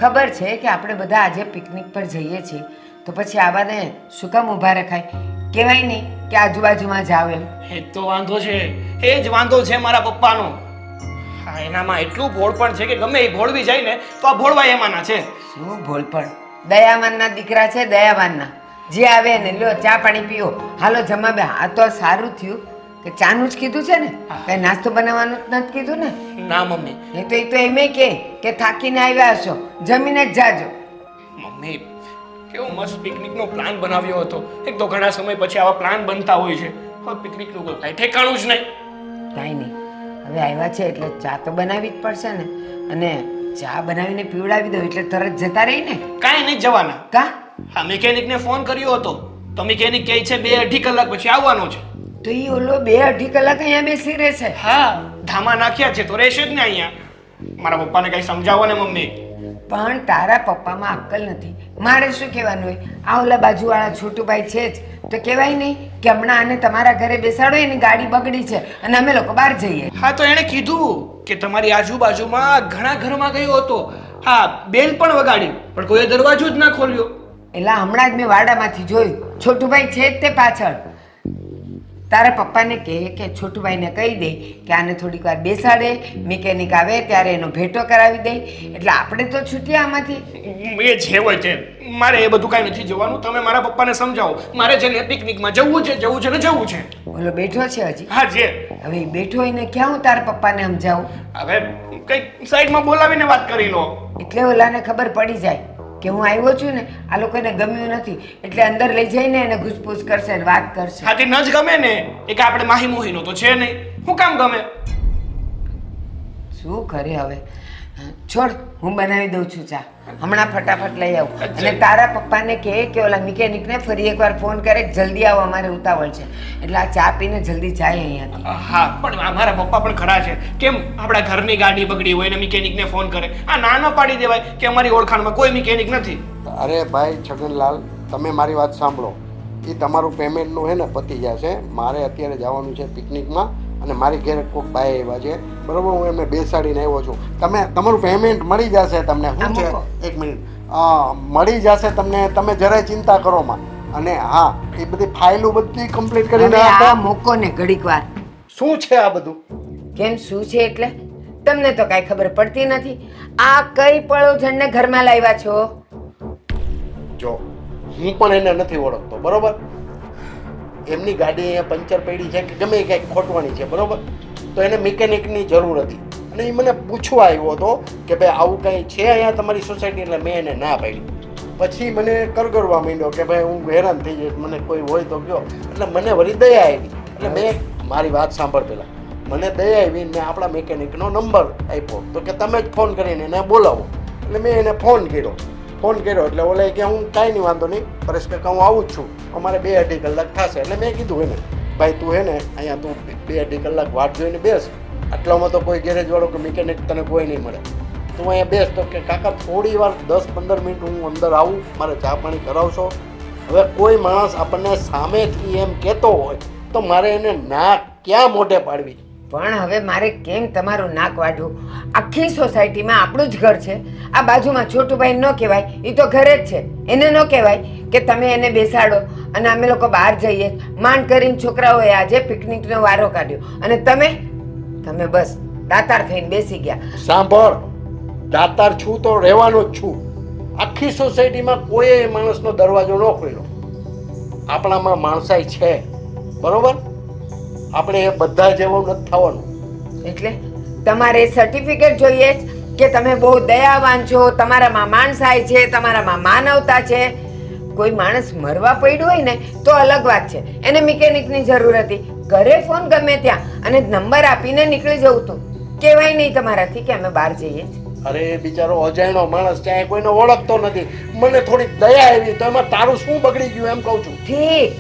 D: ખબર છે કે આપણે બધા આજે પિકનિક પર જઈએ છીએ, તો પછી આવાને શું કામ ઊભા રખાય? કહેવાય નહીં કે આજુબાજુમાં જાવ એમ.
B: એ જ તો વાંધો છે. એ જ વાંધો છે મારા પપ્પાનો. હા, એનામાં એટલું ભોળ પણ છે કે ગમે એ ભોળવી જાય ને તો આ ભોળવા એમાંના છે.
D: શું ભોળપણ! દયાવાનના દીકરા છે, દયાવાનના. જે આવે ને લ્યો, ચા પાણી પીઓ, હાલો જમવા બે. આ તો સારું થયું કે ચાનું જ કીધું છે ને, કઈ નાસ્તો બનાવવાનું જ નથી કીધું ને.
B: ના મમ્મી,
D: એ તો એમ કે થાકીને આવ્યા હશો, જમીને જ જાજો.
B: મમ્મી કેવો મસ્ત પિકનિકનો પ્લાન બનાવ્યો હતો. એક તો ઘણા સમય પછી આવા પ્લાન બનતા હોય છે. હવે પિકનિકનું કોઈ કાંઈ ઠેકાણું જ નહીં.
D: કાંઈ નહીં, હવે આવ્યા છે એટલે ચા તો બનાવવી જ પડશે ને. અને ચા બનાવીને પીવડાવી દો એટલે તરત જતા રહી ને.
B: કાંઈ નહીં જવાના.
D: કા?
B: હા, મિકેનિકને ફોન કર્યો હતો તો મિકેનિક કહે છે 2-2.5 કલાક પછી આવવાનો છે.
D: તો એ ઓલો 2-2.5 કલાક અહીંયા બેસી રહેશે.
B: હા, ધામા નાખ્યા છે તો રહેશે જ ને અહીંયા. મારા પપ્પાને કઈ સમજાવો ને મમ્મી.
D: પણ તારા પપ્પામાં અક્કલ નથી. મારે શું કહેવાનું હોય? આ ઓલા બાજુવાળા છોટુભાઈ છે જ તો કહેવાય નહીં કે હમણાં આને તમારા ઘરે બેસાડો, એની ગાડી બગડી છે અને અમે લોકો બહાર જઈએ.
B: હા, તો એણે કીધું કે તમારી આજુબાજુમાં ઘણા ઘરમાં ગયો હતો. હા, બેલ પણ વગાડી પણ કોઈએ દરવાજો જ ના ખોલ્યો.
D: એટલે હમણાં જ મેં વાડામાંથી જોયું, છોટુભાઈ છે જ તે પાછળ. તારા પપ્પાને કહે કે છોટુભાઈને કહી દે કે આને થોડીક વાર બેસાડે, મિકેનિક આવે ત્યારે એનો ભેટો કરાવી દે, એટલે આપણે તો છૂટ્યા આમાંથી.
B: એ જે હોય છે, મારે એ બધું કાંઈ નથી જોવાનું. તમે મારા પપ્પાને સમજાવો. મારે છે ને પિકનિકમાં જવું છે ને જવું છે.
D: ઓલો બેઠો છે હજી?
B: હા, જે
D: હવે એ બેઠો હોય ને ક્યાં હું તારા પપ્પાને સમજાવું?
B: હવે કંઈક સાઈડમાં બોલાવીને વાત કરી લો.
D: એટલે ઓલાને ખબર પડી જાય કે હું આવ્યો છું ને, આ લોકોને ગમ્યું નથી, એટલે અંદર લઈ જઈને એને ઘૂસપૂસ કરશે ને વાત કરશે.
B: હા, તે ન જ ગમે ને. એક આપણે માહી મોહીનો તો છે નહીં. શું કામ ગમે?
D: શું કરે હવે? છોડ, હું બનાવી દઉં છું ચા. હમણાં ફટાફટ લઈ આવું. અને તારા પપ્પાને કહે કે ઓલા મિકેનિકને ફરી એકવાર ફોન કરે કે જલ્દી આવો, અમારે ઉતાવળ છે. એટલે આ ચા પીને જલ્દી જાય અહીંયાથી.
B: હા, પણ મારા પપ્પા પણ ખરા છે. કેમ આપણા ઘરની ગાડી બગડી હોય ને મિકેનિકને ફોન કરે? આ નાનો પાડી દેવાય કે અમારી ઓળખાણમાં કોઈ મિકેનિક નથી.
C: અરે ભાઈ છગનલાલ, તમે મારી વાત સાંભળો. એ તમારું પેમેન્ટનું હે ને પતી જશે. મારે અત્યારે જવાનું છે પિકનિકમાં, અને મારી ઘરે કોઈક બાય આવ્યા છે, બરાબર? હું એમને બેસાડીને આવ્યો છું. તમારું પેમેન્ટ મળી જશે તમને. શું છે, એક મિનિટ, મળી જશે તમને. તમે જરાય ચિંતા કરો માં. અને હા, એ બધી ફાઇલો બધી કમ્પ્લીટ કરીને
D: હવે આ
C: આપો.
D: મૂકો ને ઘડીક વાર.
C: શું છે આ બધું?
D: કેમ, શું છે એટલે? તમને તો કાંઈ ખબર પડતી નથી. આ કઈ પળોજણને ઘરમાં લાવ્યા છો?
C: જો, હું પણ એને નથી ઓળખતો, બરોબર? એમની ગાડી અહીંયા પંચર પડી છે કે ગમે કંઈક ખોટવાની છે, બરોબર? તો એને મિકેનિકની જરૂર હતી, અને એ મને પૂછવા આવ્યો હતો કે ભાઈ આવું કંઈ છે અહીંયા તમારી સોસાયટી. એટલે મેં એને ના પાડી. પછી મને કરગરવા માંડ્યો કે ભાઈ હું હેરાન થઈ જઈશ, મને કોઈ હોય તો કયો. એટલે મને વળી દયા આવી. એટલે મેં મારી વાત સાંભળ પહેલાં. મને દયા આવી ને આપણા મિકેનિકનો નંબર આપ્યો, તો કે તમે જ ફોન કરીને એને બોલાવો. એટલે મેં એને ફોન કર્યો એટલે ઓલે કે હું કાંઈ નહીં, વાંધો નહીં પરેશ કાકા, હું આવું જ છું, અમારે 2-2.5 કલાક થશે. એટલે મેં કીધું એને, ભાઈ તું હે ને અહીંયા તું 2-2.5 કલાક વાટ જોઈને બેસ. આટલામાં તો કોઈ ગેરેજવાળો કે મિકેનિક તને કોઈ નહીં મળે. તું અહીંયા બેસ. તો કે કાકા થોડી વાર 10-15 મિનિટ હું અંદર આવું, મારે ચા પાણી કરાવશો? હવે કોઈ માણસ આપણને સામેથી એમ કહેતો હોય તો મારે એને ના ક્યાં મોઢે પાડવી?
D: પણ હવે મારે કેમ તમારું નાક વાઢવું? આખી સોસાયટીમાં આપણું જ ઘર છે. આ બાજુમાં છોટુભાઈ ન કહેવાય, એ તો ઘરે જ છે, એને ન કહેવાય કે તમે એને બેસાડો અને અમે લોકો બહાર જઈએ. માંડ કરીને છોકરાઓએ આજે પિકનિકનો વારો કાઢ્યો અને તમે બસ દાતાર થઈને બેસી ગયા.
C: સાંભળ, દાતાર છું તો રહેવાનો જ છું. આખી સોસાયટીમાં કોઈ માણસનો દરવાજો ન ખોલ્યો. આપણામાં માણસાઈ છે, બરોબર? આપણે એ બધા જેવું નથી થવાનું.
D: એટલે તમારે સર્ટિફિકેટ જોઈએ જ કે તમે બહુ દયાવાન છો, તમારામાં માણસાઈ છે, તમારામાં માનવતા છે? કોઈ માણસ મરવા પડ્યું હોય ને તો અલગ વાત છે, એને મિકેનિકની જરૂર હતી. ઘરે ફોન ગમે ત્યાં અને નંબર આપીને નીકળી જવું તું. કહેવાય નહીં તમારાથી કે અમે બહાર જઈએ છીએ.
C: અરે બિચારો અજાણ્યો માણસ છે, કોઈને ઓળખતો નથી. મને થોડી દયા આવી તો એમાં તારું શું બગડી ગયું એમ કહું છું.
D: ઠીક,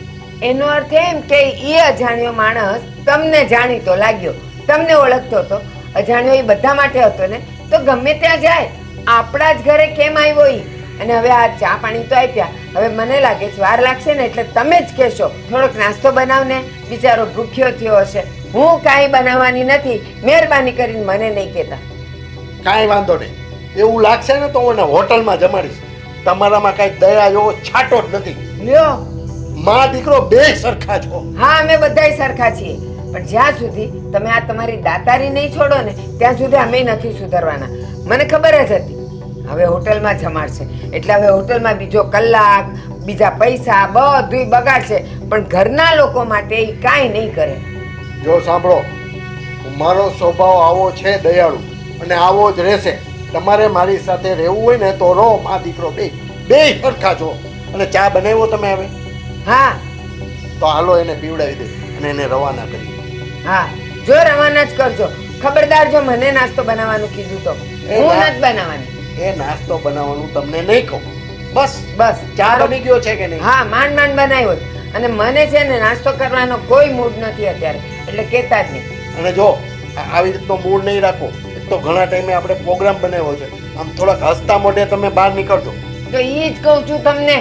D: એનો અર્થ એમ કે એ અજાણ્યો માણસ તમને જાણીતો લાગ્યો, તમને ઓળખતો હતો. અજાણ્યો એ બધા માટે હતો ને, તો ગમે ત્યાં જાય. આપણા જ ઘરે કેમ આવ્યો ઈ? અને હવે આ ચા પાણી તો આપ્યા, હવે મને લાગે છે વાર લાગશે ને, એટલે તમે જ કહેશો થોડોક નાસ્તો બનાવને, બિચારો ભૂખ્યો થયો હશે. હું કાંઈ બનાવવાની નથી, મહેરબાની કરીને મને નહીં કહેતા.
C: કાંઈ વાંધો નહીં, એવું લાગશે ને તો હું એને હોટલમાં જમાડીશ. તમારામાં કાંઈ દયા એવો છાંટો જ નથી.
D: લ્યો,
C: માં દીકરો બે સરખા છો.
D: હા, અમે બધાય સરખા છીએ, પણ જ્યાં સુધી તમે આ તમારી દાતારી નહીં છોડો ને ત્યાં સુધી અમે નથી સુધરવાના. મને ખબર જ હતી હવે હોટલમાં જમાડશે એટલે હવે હોટલમાં બીજો કલાક, બીજા પૈસા બધું બગાડશે, પણ ઘરના લોકો માટે એ કાંઈ નહીં કરે.
C: જો સાંભળો, મારો સ્વભાવ આવો છે, દયાળુ, અને આવો જ રહેશે. તમારે મારી સાથે રહેવું હોય ને તો રહો. માં દીકરો બે સરખા છો. અને ચા બનાવ્યો તમે હવે?
D: હા
C: તો હાલો એને પીવડાવી દે અને એને રવાના કરી.
D: હા, જો રવાના જ કરજો. ખબરદાર, જો મને નાસ્તો બનાવવાનું કીધું તો હું નથી બનાવવાની.
C: એ નાસ્તો બનાવવાનું તમને નહીં કહું. બસ
D: બસ
C: ચા બની ગયો છે કે નહીં?
D: હા, માંડ બનાવ્યો જ. અને મને છે ને નાસ્તો કરવાનો કોઈ મૂડ નથી અત્યારે, એટલે કહેતા જ નહીં.
C: અને જો આવી રીતનો મૂડ નહીં રાખો. એક તો ઘણા ટાઈમે આપણે પ્રોગ્રામ બનાવ્યો છે, આમ થોડાક હસતા મોઢે તમે બહાર નીકળજો.
D: તો એ જ કહું છું તમને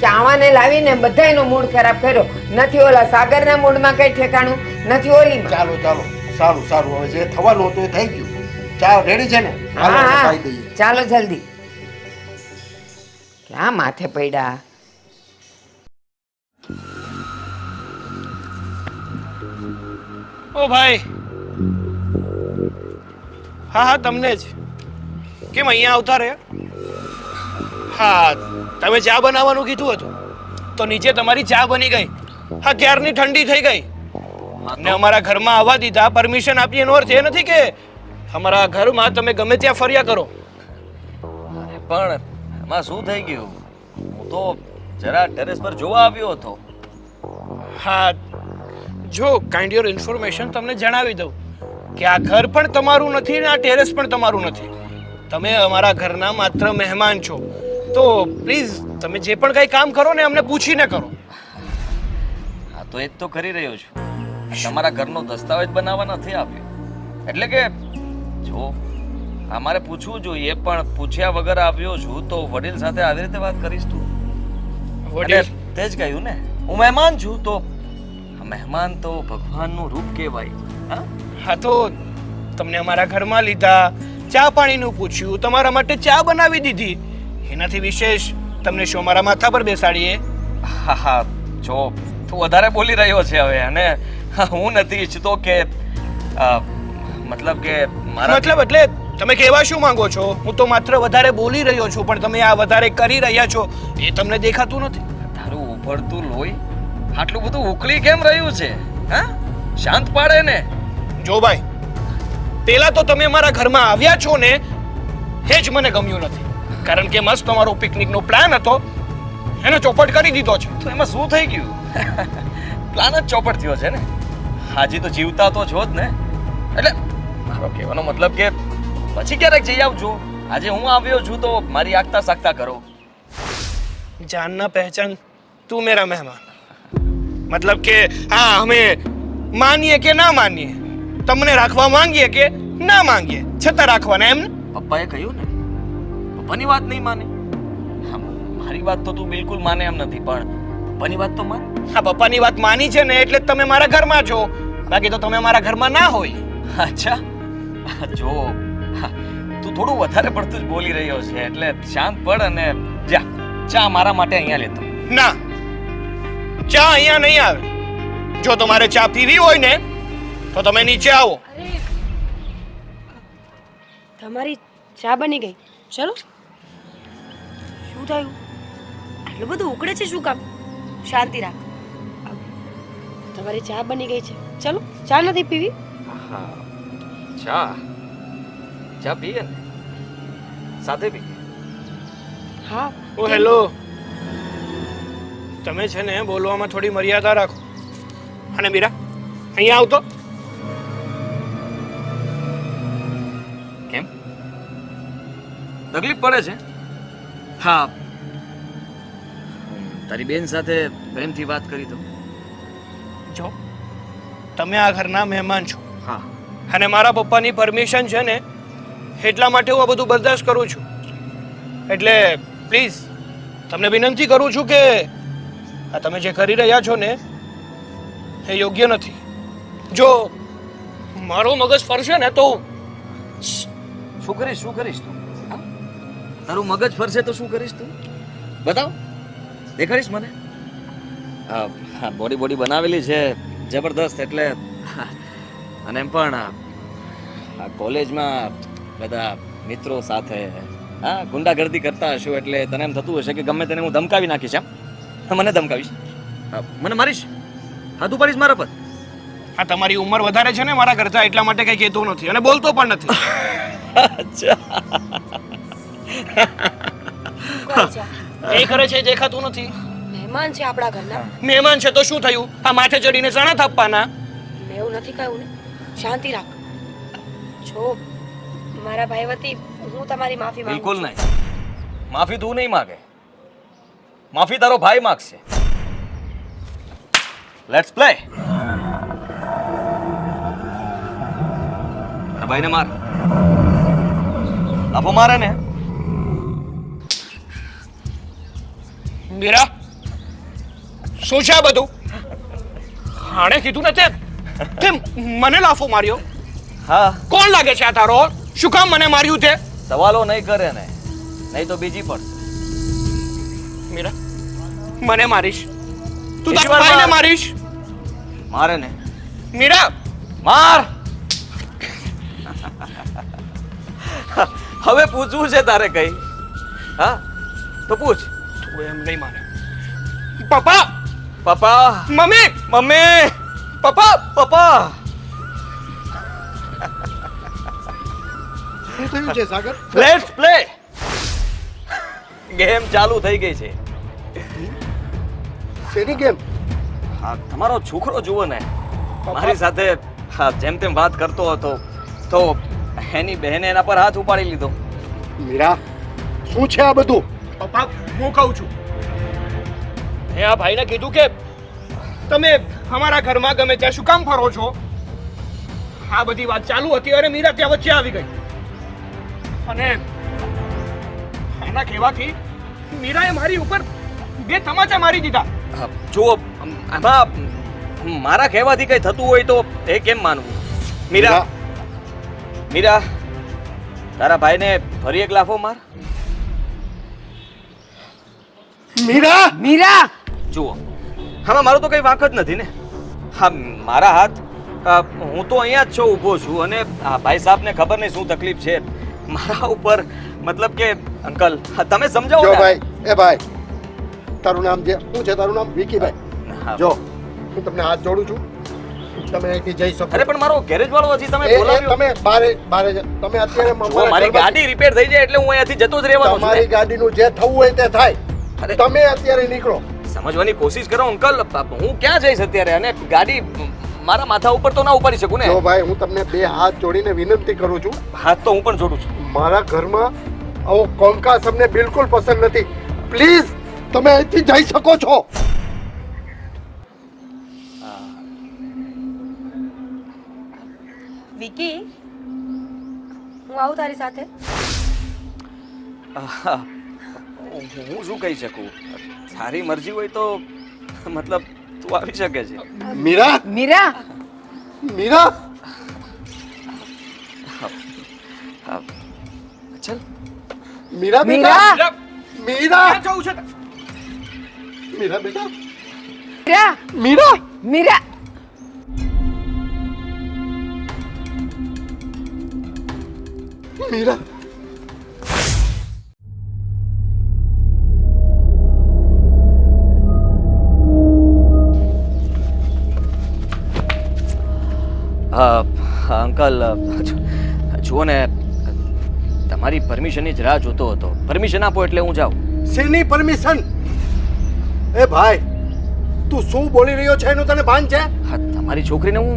D: કે આવાને લાવીને બધાયનો મૂડ ખરાબ કર્યો. નથી ઓલા સાગરના મૂડમાં કઈ ઠેકાણું, નથી ઓલીમાં.
C: ચાલો ચાલો, સારું સારું, હવે જે થવાનું હતું એ થઈ ગયું. ચા રેડી છે ને? હાલો
D: હા
C: આપણે
D: હા,
C: ખાઈ દઈએ.
D: ચાલો જલ્દી. ક્યાં માથે પડ્યા?
B: ઓ ભાઈ, હા હા, તમને જ. કેમ અહીંયા આવતા રહ્યા? હા, તમે ચા બનાવવાનું કીધું હતું તો નીચે તમારી ચા બની ગઈ. હા, ક્યારની ઠંડી થઈ ગઈ ને અમારા ઘરમાં આવવા દીધા, પરમિશન આપી. એનો અર્થ એ નથી કે અમારા ઘરમાં તમે ગમે ત્યાં ફર્યા કરો.
E: અરે પણ એમાં શું થઈ ગયું? હું તો જરા ટેરેસ પર જોવા આવ્યો હતો.
B: હા, જો કાઇન્ડ યોર ઇન્ફોર્મેશન તમને જણાવી દઉં કે આ ઘર પણ તમારું નથી ને આ ટેરેસ પણ તમારું નથી. તમે અમારા ઘરના માત્ર મહેમાન છો, તો પ્લીઝ તમે જે પણ કંઈ કામ કરો ને અમને પૂછીને કરો.
E: હા તો એ જ તો કરી રહ્યો છું. તમારા ઘરનો દસ્તાવેજ બનાવવા નથી આવ્યો. એટલે કે જો અમારે પૂછવું જોઈએ, પણ પૂછ્યા વગર આવ્યો છું તો વડીલ સાથે આવી રીતે વાત કરીશ તું?
B: વડીલ?
E: એટલે તે જ કહ્યું ને, હું મહેમાન છું તો મહેમાન તો ભગવાનનું રૂપ કહેવાય. હા
B: હા તો તમને અમારા ઘરમાં લીધા, ચા પાણીનું પૂછ્યું, તમારા માટે ચા બનાવી દીધી, એનાથી વિશેષ તમને શું મારા માથા પર બેસાડીએ?
E: હા હા જો તું વધારે બોલી રહ્યો છે હવે, અને હું નથી ઈચ્છતો કે મતલબ કે
B: મતલબ એટલે તમે કહેવા શું માંગો છો? હું તો માત્ર વધારે બોલી રહ્યો છું, પણ તમે આ વધારે કરી રહ્યા છો એ તમને દેખાતું નથી.
E: તારું ઉભરતું લોહી આટલું બધું ઉકળી કેમ રહ્યું છે? હા શાંત પાડે ને.
B: જો ભાઈ, પેલા તો તમે મારા ઘરમાં આવ્યા છો ને એ જ મને ગમ્યું નથી, કારણ કે મસ્ત તમારો પિકનિકનો પ્લાન હતો એને ચોપટ કરી દીધો છે.
E: તો એમાં શું થઈ ગયું? પ્લાન જ ચોપટ થયો છે ને. હાજી તો જીવતા તો છો જ ને. એટલે મારો કહેવાનો મતલબ કે પછી ક્યારેક જઈ આવજો. આજે હું આવ્યો છું તો મારી આગતા સાગતા કરો.
B: जानना पहचान तू मेरा मेहमान, मतलब કે હા અમે માનીએ કે ના માનીએ, તમને રાખવા માંગીએ કે ના માંગીએ, છતાં રાખવાના એમ ને?
E: પપ્પાએ કહ્યું ને, પપ્પાની વાત નહીં માને. હા, મારી વાત તો તું બિલકુલ માને એમ નથી, પણ પપ્પાની વાત તો માન.
B: હા, પપ્પાની વાત માની છે ને એટલે જ તમે મારા ઘરમાં છો, બાકી તો તમે મારા ઘરમાં ના હોય.
E: અચ્છા જો તું થોડું વધારે પડતું જ બોલી રહ્યો છે, એટલે શાંત પડ અને જા ચા મારા માટે અહીંયા લેતો.
B: ના, ચા અહીંયા નહીં આવે. જો તમારે ચા પીવી હોય ને તો તમે નીચે આવો.
A: અરે તમારી ચા બની ગઈ, ચલો. શું થયું? આટલું બધું ઉકળે છે શું કામ? શાંતિ રાખ. તમારી ચા બની ગઈ છે, ચલો. ચા નથી પીવી?
E: હા ચા ચા પીએ ને સાથે પી.
A: હા.
B: ઓ હેલો, તમે છે ને બોલવામાં થોડી મર્યાદા રાખો. અને મીરા અહીંયા આવતો.
E: કેમ તકલીફ પડે છે? હા તારી બેન સાથે પ્રેમથી વાત કરી દો.
B: જો તમે આ ઘરના મહેમાન છો
E: હા
B: અને મારા પપ્પાની પરમિશન છે ને એટલા માટે હું આ બધું બરદાસ્ત કરું છું. એટલે પ્લીઝ તમને વિનંતી કરું છું કે આ તમે જે કરી રહ્યા છો ને એ યોગ્ય નથી. જો મારો મગજ ફરશે ને તો
E: શું કરીશ તું? હા? તારું મગજ ફરશે તો શું કરીશ તું? બતાવ, દેખાડીશ મને? હા બોડી બનાવેલી છે જબરદસ્ત. એટલે અને એમ પણ આ કોલેજમાં બધા મિત્રો સાથે હા ગુંડાગર્દી કરતા હશો, એટલે તને એમ થતું હશે કે ગમે તેને હું ધમકાવી નાખીશ. એમ મને ધમકાવીશ? મને મારીશ? હાથ ઉપાડીશ મારા પર?
B: આ તમારી ઉંમર વધારે છે ને મારા કરતા, એટલા માટે કઈ કહેતો નથી અને બોલતો પણ નથી. એ કરે છે દેખાતું નથી.
A: મહેમાન છે આપણા ઘરના.
B: મહેમાન છે તો શું થયું? આ માથે ચડીને ચણા થાપવાના?
A: મેં એવું નથી કહ્યું ને. શાંતિ રાખ. જો મારા ભાઈ વતી હું તમારી માફી માંગુ
E: બિલકુલ
A: છું.
E: નહીં. માફી તું નહીં માગે, માફી તારો ભાઈ માગશે. Let's play. ભાઈને માર. લાફો મારે ને.
B: મીરા, શું છે આ બધું? હાણે કીધું ને તેમ મને લાફો માર્યો?
E: હા
B: કોણ લાગે છે આ તારો? શું કામ મને માર્યું તે?
E: સવાલો નહીં કરે ને, નહીં તો બીજી પણ.
B: મીરા, મને મારીશ? તું
E: બીજી
B: તારા
E: વાર
B: ભાઈને
E: માર.
B: મારીશ?
E: મારે ને.
B: મીરા,
E: માર. હવે પૂછવું છે તારે કઈ? હા તો પૂછ.
B: તું એમ નહીં માને. પપ્પા,
E: પપ્પા,
B: મમ્મી,
E: મમ્મી,
B: પપ્પા.
E: પપ્પા.
C: શું થયું છે સાગર?
E: Let's play. ગેમ ચાલુ થઈ ગઈ છે.
C: શેની ગેમ?
E: હા તમારો છોકરો જુઓ ને, મારી સાથે હા જેમ તેમ વાત કરતો હતો તો એની બહેને એના પર હાથ ઉપાડી લીધો.
C: મીરા શું છે આ બધું?
B: પપ્પા હું કહું છું મેં આ ભાઈને કીધું કે તમે અમારા ઘરમાં ગમે ત્યાં શું કામ ફરો છો. આ બધી વાત ચાલુ હતી અને મીરા ત્યાં વચ્ચે આવી ગઈ અને એના કહેવાથી મીરાએ મારી ઉપર 2 તમાચા મારી દીધા.
E: જુઓ આમાં મારા કહેવાથી કંઈ થતું હોય તો એ કેમ માનવું? મીરા મીરા તારા ભાઈને ફરી એક લાફો માર.
C: મીરા
D: મીરા
E: જુઓ આમાં મારો તો કંઈ વાંક જ નથી ને. હા મારા હાથ હું તો અહીંયા જ છું ઊભો છું અને આ ભાઈ સાહેબને ખબર નહીં શું તકલીફ છે મારા ઉપર. મતલબ કે અંકલ તમે સમજાવો
C: જો
E: ને.
C: ભાઈ, એ ભાઈ, તારું નામ શું છે? તારું નામ વિકીભાઈ.
E: હા.
C: જો હું તમને હાથ જોડું છું, તમે અહીંથી જઈ શકો.
E: અરે પણ મારો ગેરેજ વાળો હજી તમે
C: એ
E: બોલાવ્યો.
C: તમે બારે તમે અત્યારે
E: જુઓ,
C: મારા
E: મારી
C: ઘરમાં-
E: ગાડી રિપેર થઈ જાય એટલે હું અહીંયાથી જતો જ રહેવાનો છું
C: તમારી
E: ને.
C: ગાડીનું જે થવું હોય તે થાય.
E: અરે.
C: તમે અત્યારે નીકળો.
E: સમજવાની કોશિશ કરો અંકલ. હું ક્યાં જઈશ અત્યારે અને ગાડી મારા માથા ઉપર તો ના ઉપાડી શકું ને.
C: જો ભાઈ, હું તમને 2 હાથ જોડીને વિનંતી કરું છું,
E: હાથ તો હું પણ જોડું છું.
C: મારા ઘરમાં આવો કોમકાસ અમને બિલકુલ પસંદ નથી. પ્લીઝ તમે અહીંથી જઈ શકો છો.
A: વિકી હું આવું તારી સાથે?
E: હું શું કહી શકું? સારી મરજી હોય તો મતલબ તું આવી શકે છે.
C: મીરા
D: મીરા
C: મીરા
E: ચલ
C: મીરા
D: મીરા
C: બેટા મીરા
B: ક્યાં જવું છે?
C: મીરા બેટા
D: મીરા
C: મીરા
D: મીરા
C: મીરા
E: અંકલ જુઓ ને તમારી પરમિશનની જ રાહ જોતો હતો. પરમિશન આપો એટલે હું જાઉં.
C: શેની પરમિશન? એ ભાઈ, તું શું બોલી રહ્યો છે એનું તને ભાન છે?
E: હા તમારી છોકરીને હું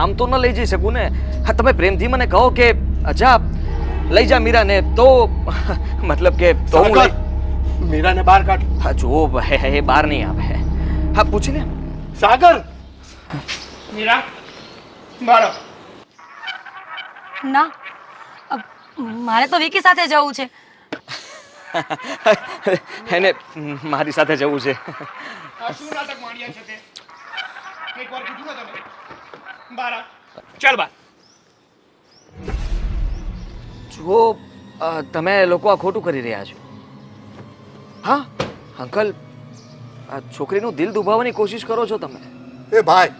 E: આમ તો ન લઈ જઈ શકું ને. હા તમે પ્રેમથી મને કહો કે જા લઈ જા મીરાને તો મતલબ કે તો હું
C: સાગર, મીરાને બહાર કાઢ.
E: હા જુઓ એ બહાર નહીં આવે. હા પૂછી લે.
C: સાગર,
B: મીરા બાળક
A: ના મારે તો વિકી સાથે જવું છે.
E: એને મારી સાથે જવું છે.
B: આ શું નાટક માંડ્યા છે તે? એકવાર કીધું ને તમે બાળક ચાલ બા.
E: જુઓ તમે લોકો આ ખોટું કરી રહ્યા છો. હા અંકલ આ છોકરીનું દિલ દુભાવવાની કોશિશ કરો છો તમે.
C: એ ભાઈ,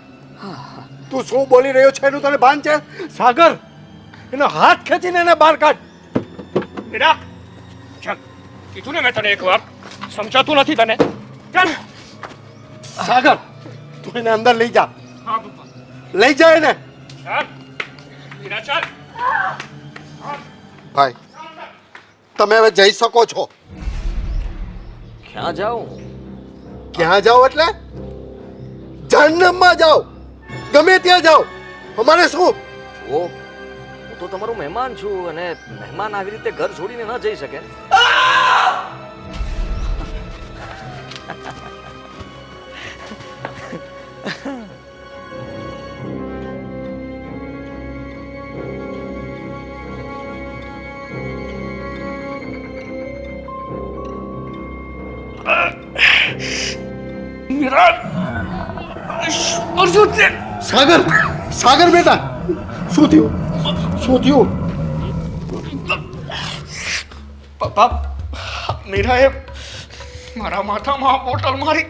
C: તું શું બોલી રહ્યો છે એનું તને ભાન છે? સાગર, એનો હાથ ખેંચીને એને બહાર કાઢ.
B: મીરા ચાલ, કીધું ને મેં તને એકવાર. સમજાતું નથી તને? ચાલ.
C: સાગર, તું એને અંદર લઈ જા.
B: હા પપ્પા
C: લઈ જા એને.
B: ચાલ મીરા ચાલ.
C: ભાઈ, તમે હવે જઈ શકો છો.
E: ક્યાં જાઉં?
C: ક્યાં જાઓ એટલે? જહન્નમમાં જાઓ, ગમે ત્યાં જાઓ, અમારે શું?
E: જુઓ હું તો તમારો મહેમાન છું અને મહેમાન આવી રીતે ઘર છોડીને ન જઈ શકે.
B: મીરા શું છે?
C: સાગર, સાગર બેટા, શું થયું? શું થયું?
B: પપ્પા મીરાએ મારા માથામાં બોટલ મારી.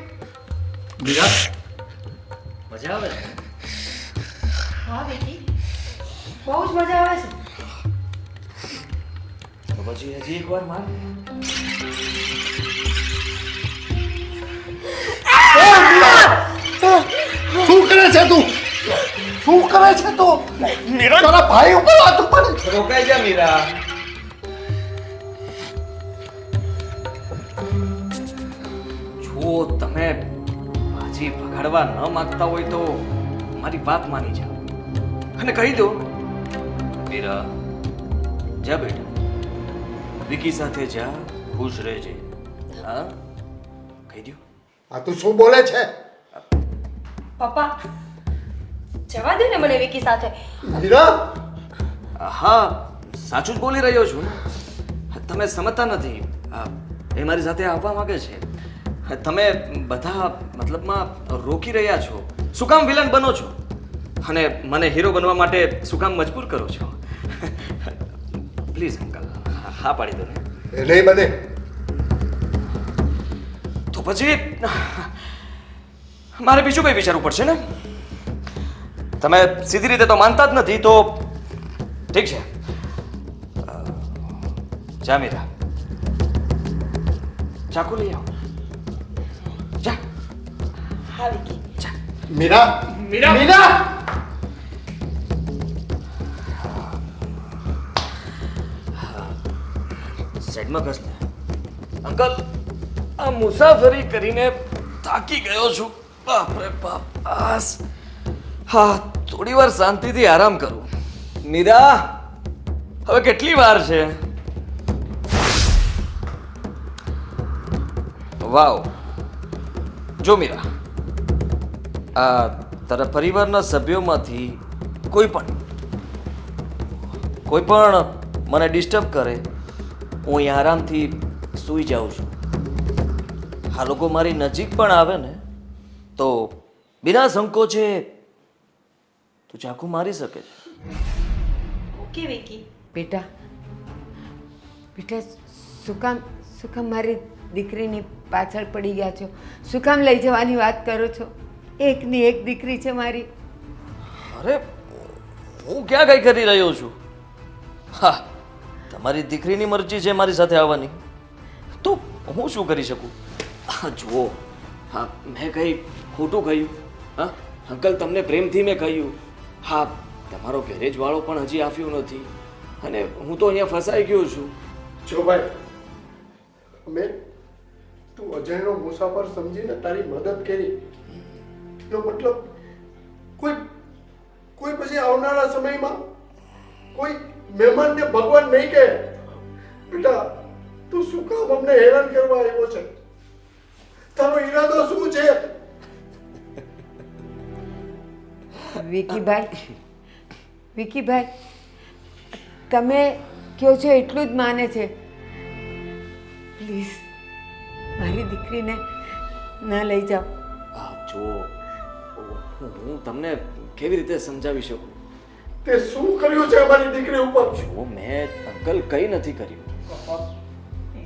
C: મીરા,
E: મજા આવે છે?
A: હા વિકી બહુ જ મજા આવે છે.
E: તો પછી હજી એકવાર માર.
C: શું કરે છે તું? શું કરે છે તું?
B: મીરા
C: તારા ભાઈ ઉપર હાથ ઉપાડે.
E: રોકાઈ જા મીરા. જુઓ તમે હજી ભગાડવા ન માંગતા હોય તો મારી વાત માની જાઓ અને કહી દો મીરા જા બેટા વિકી સાથે જા, ખુશ રહેજે. હા, કહી દો.
C: આ તું શું બોલે છે?
A: પપ્પા જવા દે ને મને વિકી સાથે.
C: મીરા,
E: હા, સાચું જ બોલી રહ્યો છું ને. તમે સમજતા નથી. એ મારી સાથે આવવા માંગે છે. તમે બધા મતલબમાં રોકી રહ્યા છો. શું કામ વિલન બનો છો અને મને હીરો બનવા માટે શું કામ મજબૂર કરો છો? પ્લીઝ અંકલ, હા પાડી દો ને.
C: એ નહીં બને.
E: તો પછી મારે બીજું કંઈ વિચારવું પડશે ને. તમે સીધી રીતે તો માનતા જ નથી, તો ઠીક છે. જા મીરા, ચાકુ લઈ આવો. જા.
A: હા વિકી.
C: મીરા,
B: મીરા!
C: મીરા!
E: સાઈડમાં ઘસ ને. અંકલ, આ મુસાફરી કરીને થાકી ગયો છું. બાપ રે બાપ. હા, થોડી વાર શાંતિથી આરામ કરું. મીરા, હવે કેટલી વાર છે? વાવ. જો મીરા, આ તારા પરિવારના સભ્યોમાંથી કોઈ પણ મને ડિસ્ટર્બ કરે, હું અહીં આરામથી સૂઈ જાઉં છું. આ લોકો મારી નજીક પણ આવે ને તો બિના સંકોચે તું ચાકુ મારી શકે છે.
A: ઓકે વિકી.
D: બેટા બેટા શું કામ મારી દીકરીની પાછળ પડી ગયા છો? શું કામ લઈ જવાની વાત કરો છો? એકની એક દીકરી છે મારી.
E: અરે, હું ક્યાં કઈ કરી રહ્યો છું? હા, તમારી દીકરીની મરજી છે મારી સાથે આવવાની, તો હું શું કરી શકું? હા જુઓ, હા, મેં કંઈ ખોટું કહ્યું? હા અંકલ, તમને પ્રેમથી મેં કહ્યું. હા, તમારો ગેરેજ વાળો પણ હજી આવ્યો નથી અને હું તો અહીંયા ફસાઈ ગયો છું.
C: જો ભાઈ, તું અજયનો મુસાફર સમજીને તારી મદદ કરી, એનો મતલબ કોઈ પછી આવનારા સમયમાં કોઈ મહેમાનને ભગવાન નહીં કહે. બેટા, તું શું કામ અમને હેરાન કરવા આવ્યો છે? તારો ઈરાદો શું છે?
D: વિકીભાઈ, તમે કહો છો એટલું જ માને છે. પ્લીઝ મારી દીકરીને ના લઈ જાઓ.
E: હા જુઓ, હું તમને કેવી રીતે સમજાવી શકું?
C: તે શું કર્યું છે અમારી દીકરી ઉપર?
E: જુઓ, મેં અંકલ કંઈ નથી કર્યું.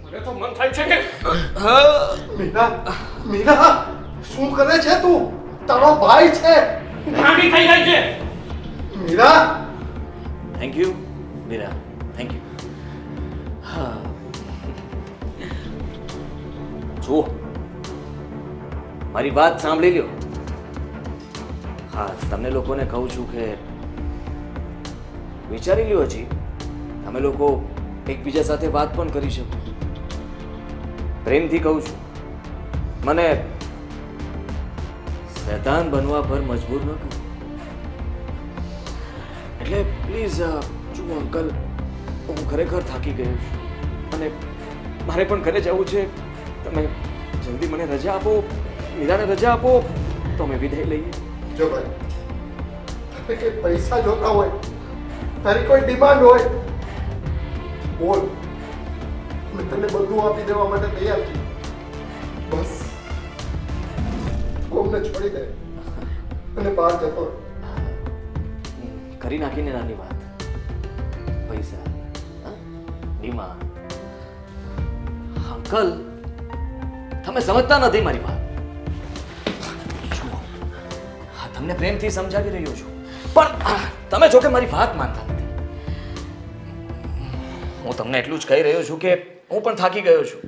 B: મને તો મન થાય છે કે
C: મીરા, શું કરે છે તું? તારો ભાઈ છે.
B: રાણી થઈ જાય છે.
C: Meera,
E: thank you Meera, thank you. હા જુઓ, મારી વાત સાંભળી લ્યો. હા, તમને લોકોને કહું છું કે વિચારી લ્યો, હજી તમે લોકો એકબીજા સાથે વાત પણ કરી શકો. પ્રેમથી કહું છું, મને શૈતાન બનવા પર મજબૂર ન કરો. એટલે પ્લીઝ જુઓ અંકલ, હું ખરેખર થાકી ગયો છું અને મારે પણ ઘરે જવું છે. તમે જલ્દી મને રજા આપો, મીરાને રજા આપો તો અમે વિદાય લઈએ.
C: જો ભાઈ, તારે કઈ પૈસા જોતા હોય, તારી કોઈ ડિમાન્ડ હોય, બોલ. મેં તને બધું આપી દેવા માટે તૈયાર છું. બસ કોમને છોડી દે અને બહાર જતો રહે.
E: કરી નાખીને નાની વાત. પૈસા, ડિમાન્ડ. અંકલ, તમે સમજતા નથી મારી વાત. જુઓ, હા, તમને પ્રેમથી સમજાવી રહ્યો છું, પણ તમે જો કે મારી વાત માનતા નથી. હું તમને એટલું જ કહી રહ્યો છું કે હું પણ થાકી ગયો છું,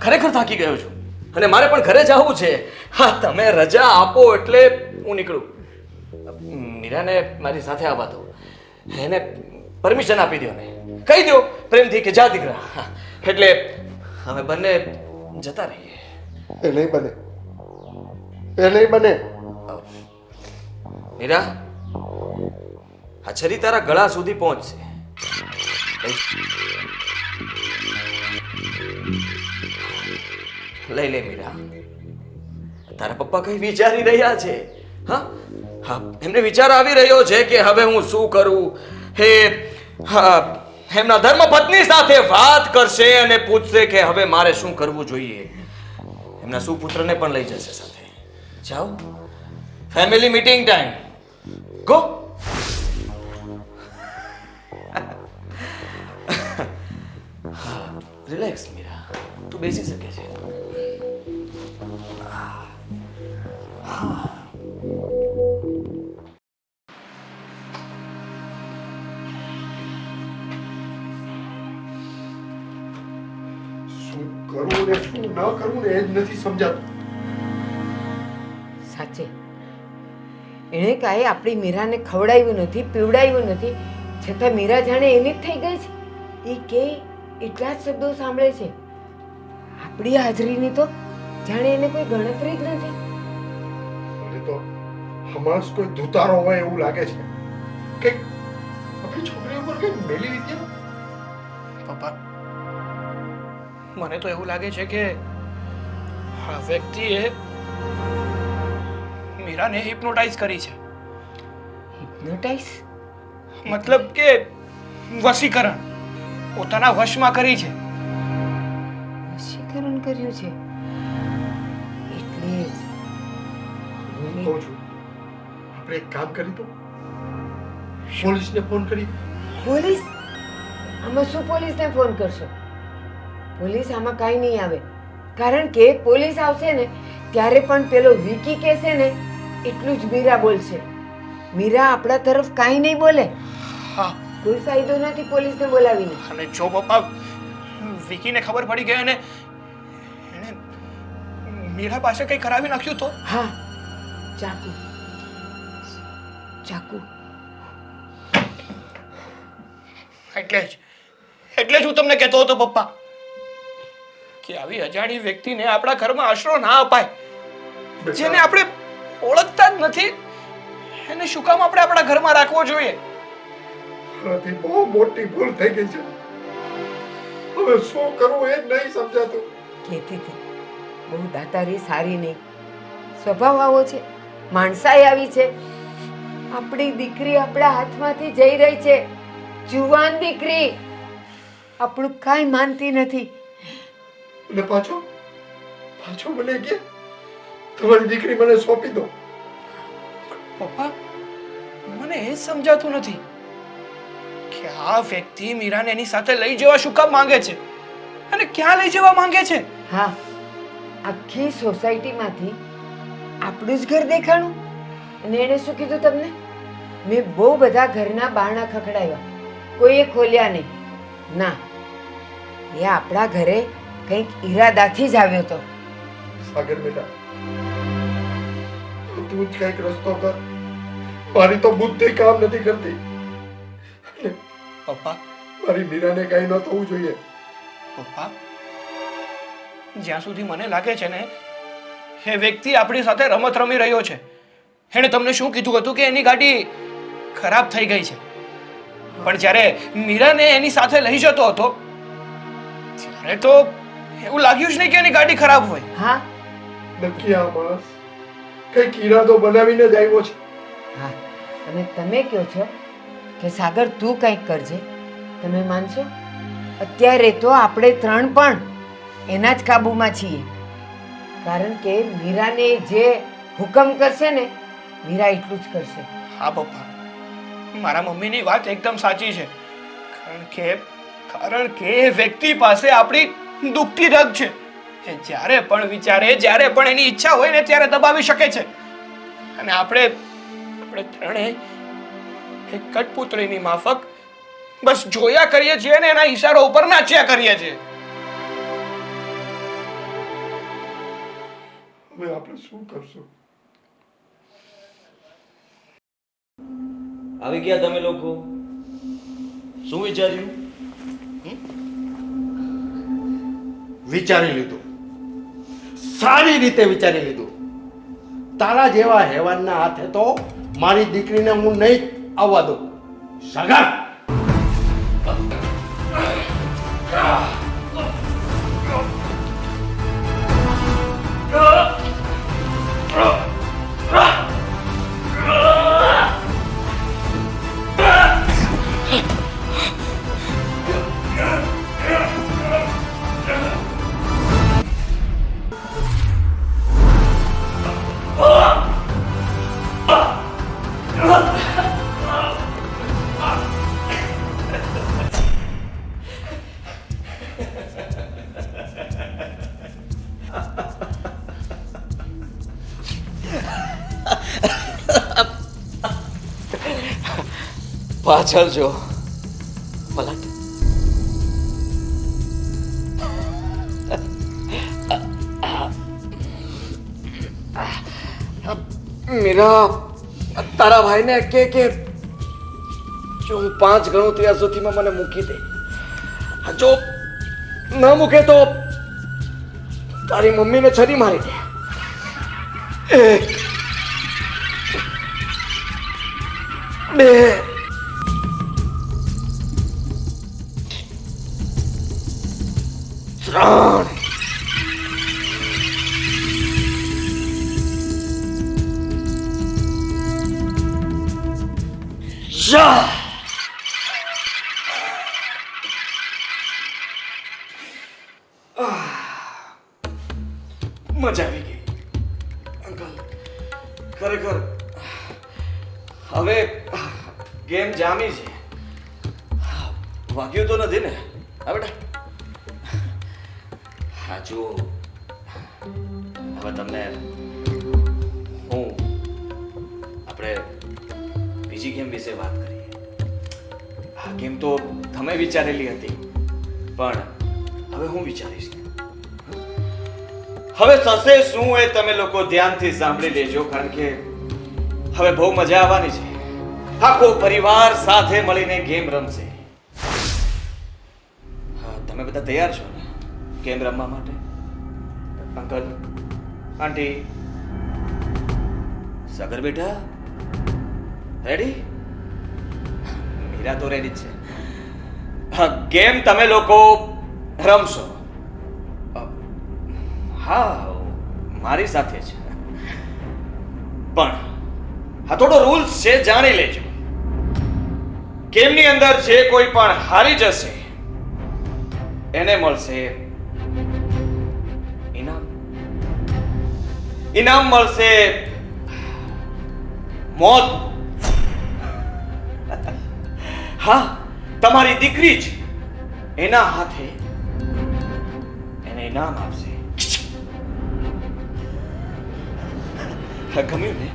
E: ખરેખર થાકી ગયો છું અને મારે પણ ઘરે જવું છે. હા, તમે રજા આપો એટલે હું નીકળું. મીરાને મારી સાથે આવવા દો, એને પરમિશન આપી દો ને કહી દો પ્રેમથી કે જા દીકરા. એટલે અમે બંને જતા રહીએ.
C: એ નહીં બને, એ નહીં બને.
E: મીરા, આ છરી તારા ગળા સુધી પહોંચશે. લઈ લે મીરા, તારા પપ્પા કઈ વિચારી રહ્યા છે? હા હા, એમને વિચાર આવી રહ્યો છે કે હવે હું શું કરું. હા, એમના ધર્મપત્ની સાથે વાત કરશે અને પૂછશે કે હવે મારે શું કરવું જોઈએ. એમના સુપુત્રને પણ લઈ જશે સાથે. જાઓ, family meeting time, go. Relax Meera, તું બેસી શકે છે.
C: શું કરવું ને શું ન કરવું ને એ જ નથી સમજાતું.
D: સાચે એણે કાંઈ આપણી મીરાને ખવડાવ્યું નથી, પીવડાવ્યું નથી, છતાં મીરા જાણે એની જ થઈ ગઈ છે. એ કે એટલા જ શબ્દો સાંભળે છે. આપણી હાજરીની તો જાણે એને કોઈ ગણતરી જ નથી.
C: મને તો હમણાં જ કોઈ ધુતારો હોય એવું લાગે છે. કંઈક આપણી છોકરી ઉપર કંઈક મેલી વિદ્યા.
B: પપ્પા, મને તો એવું લાગે છે કે આ વ્યક્તિએ મીરાને હિપ્નોટાઇઝ કરી છે.
D: હિપ્નોટાઇઝ?
B: મતલબ કે વશીકરણ, પોતાના વશમાં કરી છે.
D: વશીકરણ કર્યું છે એટલે જ
C: હું કહું છું આપણે એક કામ કરી તો પોલીસને ફોન કરી.
D: પોલીસ? આમાં શું પોલીસને ફોન કરશો? પોલીસ આમાં કાંઈ નહીં આવે, કારણ કે પોલીસ આવશે ને ત્યારે પણ પેલો વિકી કહેશે ને એટલું જ મીરા બોલશે. મીરા આપણા તરફ કાંઈ નહીં બોલે.
B: હા,
D: કોઈ ફાયદો નથી પોલીસને બોલાવીને.
B: અને જો પપ્પા વિકીને ખબર પડી ગઈ અને એણે મીરા પાસે કંઈ કરાવી નાખ્યું તો?
D: હા, ચાકુ ચાકુ.
B: એટલે જ હું તમને કહેતો હતો પપ્પા કે આવી અજાણી વ્યક્તિને આપણા ઘરમાં આશરો ના અપાય. જેને આપણે ઓળખતા જ નથી એને શું કામ આપણે આપણા ઘરમાં રાખવો જોઈએ?
C: આથી બહુ મોટી ભૂલ થઈ ગઈ છે. હવે શું કરવું એ જ નહીં સમજાતું.
D: કહેતી હતી બહુ દાતારી સારી નહીં, સ્વભાવ આવો છે, માણસાઈ આવી છે. આપણી દીકરી આપણા હાથમાંથી જઈ રહી છે, જુવાન દીકરી. આપણું કાંઈ માનતી નથી.
C: અને પાછો મને કે તમારી દીકરી મને સોંપી દો.
B: પપ્પા, મને એ સમજાતું નથી કે આ વ્યક્તિ મીરાને એની સાથે લઈ જવા શું કામ માંગે છે અને ક્યાં લઈ જવા માંગે છે?
D: હા, આખી સોસાયટીમાંથી આપણું જ ઘર દેખાણું. અને એણે શું કીધું તમને? મેં બહુ બધા ઘરના બારણા ખખડાવ્યા, કોઈએ ખોલ્યા નહીં. ના, એ આપણા ઘરે કંઈક ઈરાદાથી જ આવ્યો હતો.
C: સાગર બેટા, તું જ કંઈક રસ્તો કર. મારી તો બુદ્ધિ કામ નથી કરતી.
B: પપ્પા,
C: મારી મીરાને કઈ ન થવું જોઈએ.
B: પપ્પા, જ્યાં સુધી મને લાગે છે ને એ વ્યક્તિ આપણી સાથે રમત રમી રહ્યો છે. એણે તમને શું કીધું હતું કે એની ગાડી ખરાબ થઈ ગઈ છે, પણ જ્યારે મીરાને એની સાથે લઈ જતો હતો ત્યારે તો એવું લાગ્યું જ નહીં કે એની ગાડી ખરાબ હોય.
D: હા
C: નક્કી આ માણસ કઈક ઈરાદો બનાવીને જ આવ્યો છે.
D: હા, અને તમે કહો છો કે સાગર તું કંઈક કરજે, તમે માનશો? અત્યારે તો આપણે ત્રણ પણ એના જ કાબુમાં છીએ, કારણ કે મીરાને જે હુકમ કરશે ને મીરા એટલું જ કરશે.
B: હા પપ્પા, મારા મમ્મીની વાત એકદમ સાચી છે, કારણ કે એ વ્યક્તિ પાસે આપણી દુખતી રગ છે. એ જ્યારે પણ વિચારે, જ્યારે પણ એની ઈચ્છા હોય ને ત્યારે દબાવી શકે છે. અને આપણે ત્રણે એક કઠપુતળીની માફક બસ જોયા કરીએ છીએ ને એના ઈશારો ઉપર નાચ્યા કરીએ છીએ.
C: હવે આપણે શું કરશું?
E: આવી ગયા તમે લોકો? શું વિચાર્યું?
C: વિચારી લીધું, સારી રીતે વિચારી લીધું. તારા જેવા હેવાનના હાથે તો મારી દીકરીને હું નહીં આવવા દઉં. સાગર,
E: પાછળ જો પલટ. મીરા, તારા ભાઈને કે જો હું 5 ગણું ત્યાં સુધીમાં મને મૂકી દે. જો ન મૂકે તો તારી મમ્મીને છરી મારી દે. 1 2 3 4 મજા આવી ગઈ અંકલ. ખરેખર હવે ગેમ જામી છે. વાગ્યું તો નથી ને? હા બેટા. હા જો હવે તમને હું આપણે બીજી ગેમ વિશે વાત કરીએ. આ ગેમ તો તમે વિચારેલી હતી પણ હવે હું વિચારીશ. હવે થશે શું એ તમે લોકો ધ્યાનથી સાંભળી લેજો કારણ કે હવે બહુ મજા આવવાની છે. આખો પરિવાર સાથે મળીને ગેમ રમશે. હા, તમે બધા તૈયાર છો ને ગેમ રમવા માટે? અંકલ, આંટી, સાગર બેટા રેડી? મીરા તો રેડી જ છે. હા, ગેમ તમે લોકો રમશો. હા, મારી સાથે છે પણ આ થોડો રૂલ્સ છે, જાણી લેજો. ગેમની અંદર જે કોઈ પણ હારી જશે એને મળશે ઇનામ. ઇનામ મળશે મોત. હા, તમારી દીકરી જ એના હાથે એને ઇનામ આપશે. ગમ્યું ને?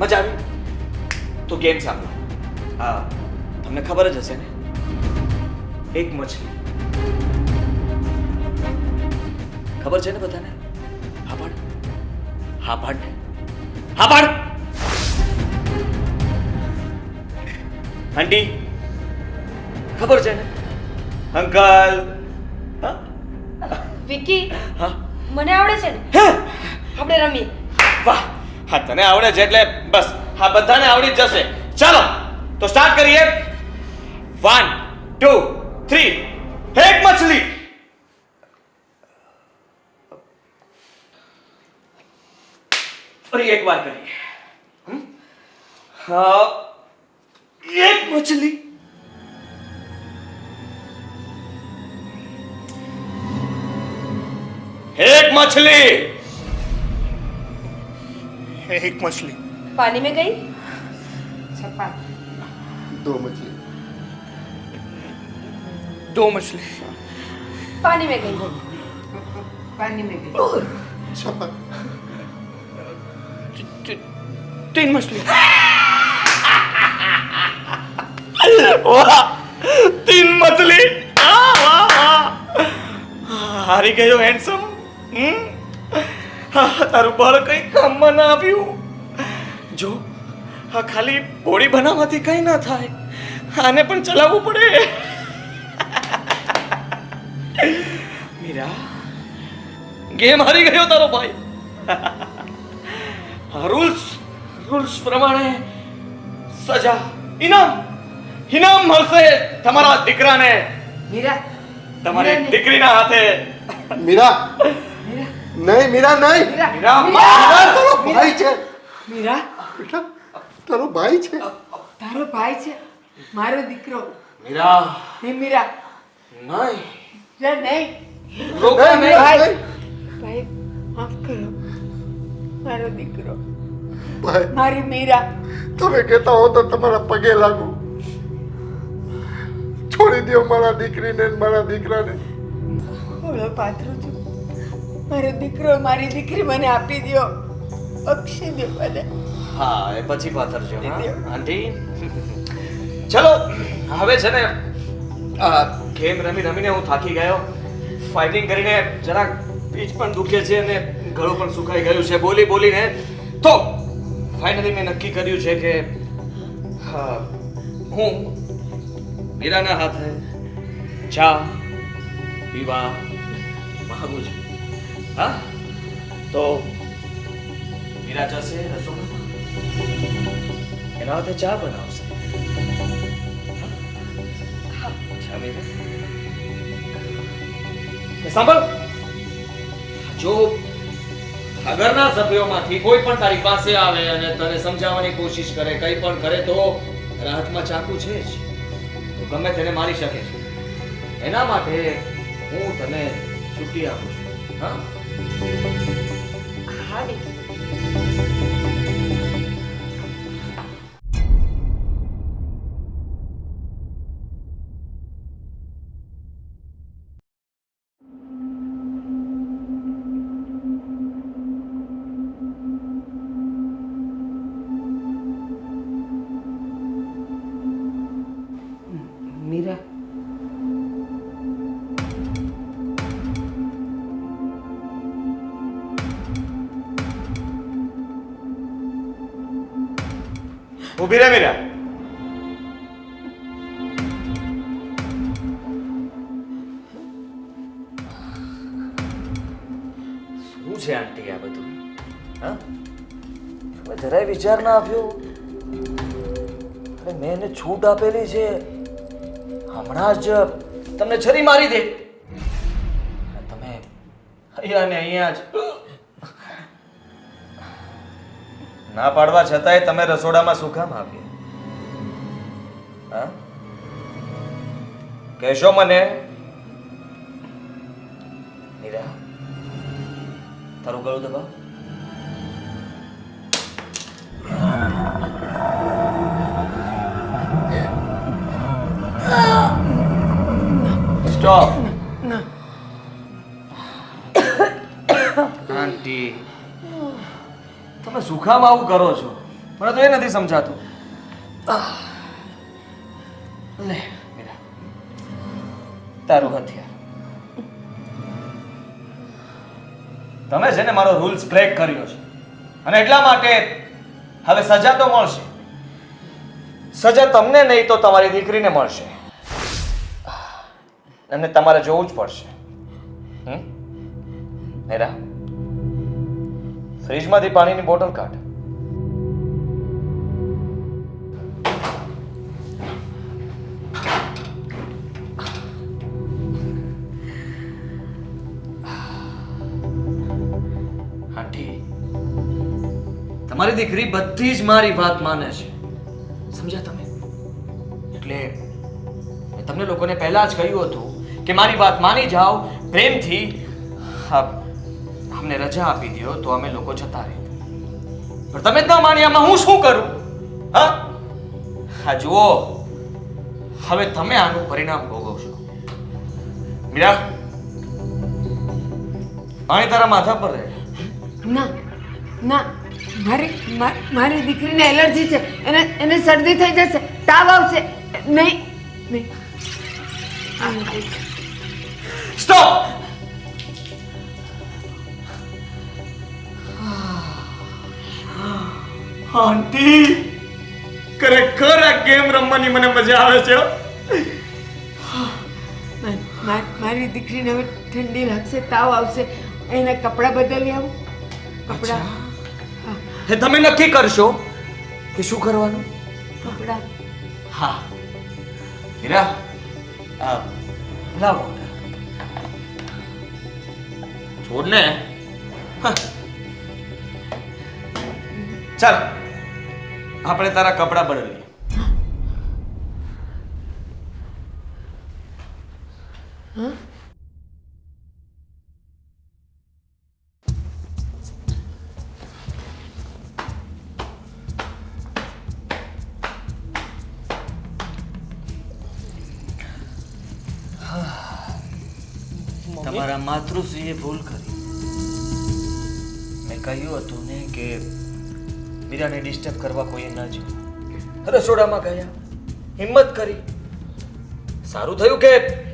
E: મજા આવી? તો ગેમ સાંભળો. હા, તમને ખબર જ હશે ને, એક મછલી. ખબર છે ને બધાને? હા પાડ, હા પાડ, હા પાડ. આંટી ખબર છે ને? અંકલ, હા
A: વિકી,
E: હા
A: મને આવડે છે ને,
E: હે?
A: આપણે રમીએ.
E: વાહ, હા તને આવડે છે એટલે બસ હા બધાને આવડી જ જશે. ચાલો તો સ્ટાર્ટ કરીએ. 1 2 3 એક મછલી. ફરી એક વાર કરીએ. હા, એક મછલી. એક મછલી.
B: एक मछली.
A: पानी में गई,
D: छप्पा
C: 2 मछली.
B: 2 मछली.
A: पानी में गई,
D: पानी में गई.
C: छप्पा.
B: 3 मछली.
E: વાહ, 3 મછલી. વાહ વાહ, હારી ગયો હેન્ડસમ. તારું બળ કઈ કામમાં ના આવ્યું. જો આ ખાલી બોડી બનાવવાથી કઈ ના થાય, આને પણ ચલાવવું પડે. મીરા, ગેમ હારી ગયો તારો ભાઈ. રૂલ્સ પ્રમાણે સજા, ઇનામ મળશે તમારા દીકરાને
D: મીરા,
E: તમારી દીકરીના હાથે.
C: મીરા,
D: મીરા,
C: નહીં મીરા, નહીં.
E: મીરા,
C: મીરા, તારો ભાઈ છે
D: મીરા,
C: બેટા, તારો ભાઈ છે.
D: તારો ભાઈ છે, મારો દીકરો.
E: મીરા,
D: નહીં મીરા,
E: નહીં,
D: જા નહીં.
E: રોકો
C: નહીં,
E: નહીં.
C: મીરા,
D: ભાઈ.
C: નહીં.
D: ભાઈ, માફ કરો. મારો દીકરો,
C: ભાઈ,
D: મારી મીરા.
C: તમે કહેતા હો તો તમારા પગે લાગુ. છોડી દો મારા દીકરીને ને મારા દીકરાને.
D: ઓળો પાથરું છું. મારો દીકરો મારી દીકરી મને આપી દ્યો, બક્ષી દો મને.
E: હા એ પછી પાથરજો હા આંટી. ચલો હવે છે ને ગેમ રમી રમીને હું થાકી ગયો. ફાઇટિંગ કરીને જરાક પીઠ પણ દુખે છે અને ગળું પણ સુકાઈ ગયું છે બોલી બોલીને. તો ફાઇનલી મેં નક્કી કર્યું છે કે હું મીરાના હાથે ચા પીવા માંગુ છું. હા તો મીરા જશે રસોડામાં, એના હાથે ચા બનાવશે. ચા મીરા સાંભળ, જો ઘરના સભ્યોમાંથી કોઈ પણ તારી પાસે આવે અને તને સમજાવવાની કોશિશ કરે, કંઈ પણ કરે તો હાથમાં ચાકુ છે જ, તો ગમે તેને મારી શકે છે. એના માટે હું તને છુટ્ટી આપું છું. હા
A: હા વિકી.
D: મીરા,
E: ઊભી રહે મીરા. શું છે આંટી આ બધું? હા તમે જરાય વિચાર ના આપ્યો? અરે મેં એને છૂટ આપેલી છે, હમણાં જ તમને છરી મારી દે, તમે અહીંયા ને અહીંયા જ ના પાડવા છતાંય તમે રસોડામાં શું કામ આવ્યા? હા કહેશો મને? મીરા તારું ગળું દબાવ. સ્ટોપ. આંટી તમે શું કામ આવું કરો છો? મને તો એ નથી સમજાતું. લે મીરા તારું હથિયાર. તમે છે ને મારો રૂલ્સ બ્રેક કર્યો છે અને એટલા માટે હવે સજા તો મળશે. સજા તમને નહીં તો તમારી દીકરીને મળશે અને તમારે જોવું જ પડશે. મીરા ફ્રીજમાંથી પાણીની બોટલ કાઢ. આંટી તમારી દીકરી બધી જ મારી વાત માને છે, સમજ્યા તમે? એટલે મેં તમને લોકોને પહેલા જ કહ્યું હતું કે મારી વાત માની જાઓ, પ્રેમથી અમને રજા આપી દો તો અમે લોકો જતા રહે. પણ તમે જ ના માન્યામાં હું શું કરું? હા હા જુઓ, હવે તમે આનું પરિણામ ભોગવશો. મીરા પાણી તારા માથા પર રહે.
D: ના ના, મારી દીકરીને એલર્જી છે, એને શરદી થઈ જશે, તાવ આવશે. નહીં નહીં.
E: સ્ટોપ. આંટી ખરેખર આ ગેમ રમવાની મને મજા આવે છે.
D: મારી દીકરીને હવે ઠંડી લાગશે, તાવ આવશે, એના કપડાં બદલી આવું. કપડાં
E: એ તમે નક્કી કરશો કે શું કરવાનું?
D: કપડાં.
E: હા મીરા લાવો છોડ ને. ચાલ આપણે તારા કપડાં બદલીએ. તમારા માતૃશ્રીએ ભૂલ કરી. કહ્યું હતું ને કે મીરાને ડિસ્ટર્બ કરવા કોઈએ ન જોઈએ. રસોડામાં ગયા, હિંમત કરી. સારું થયું કે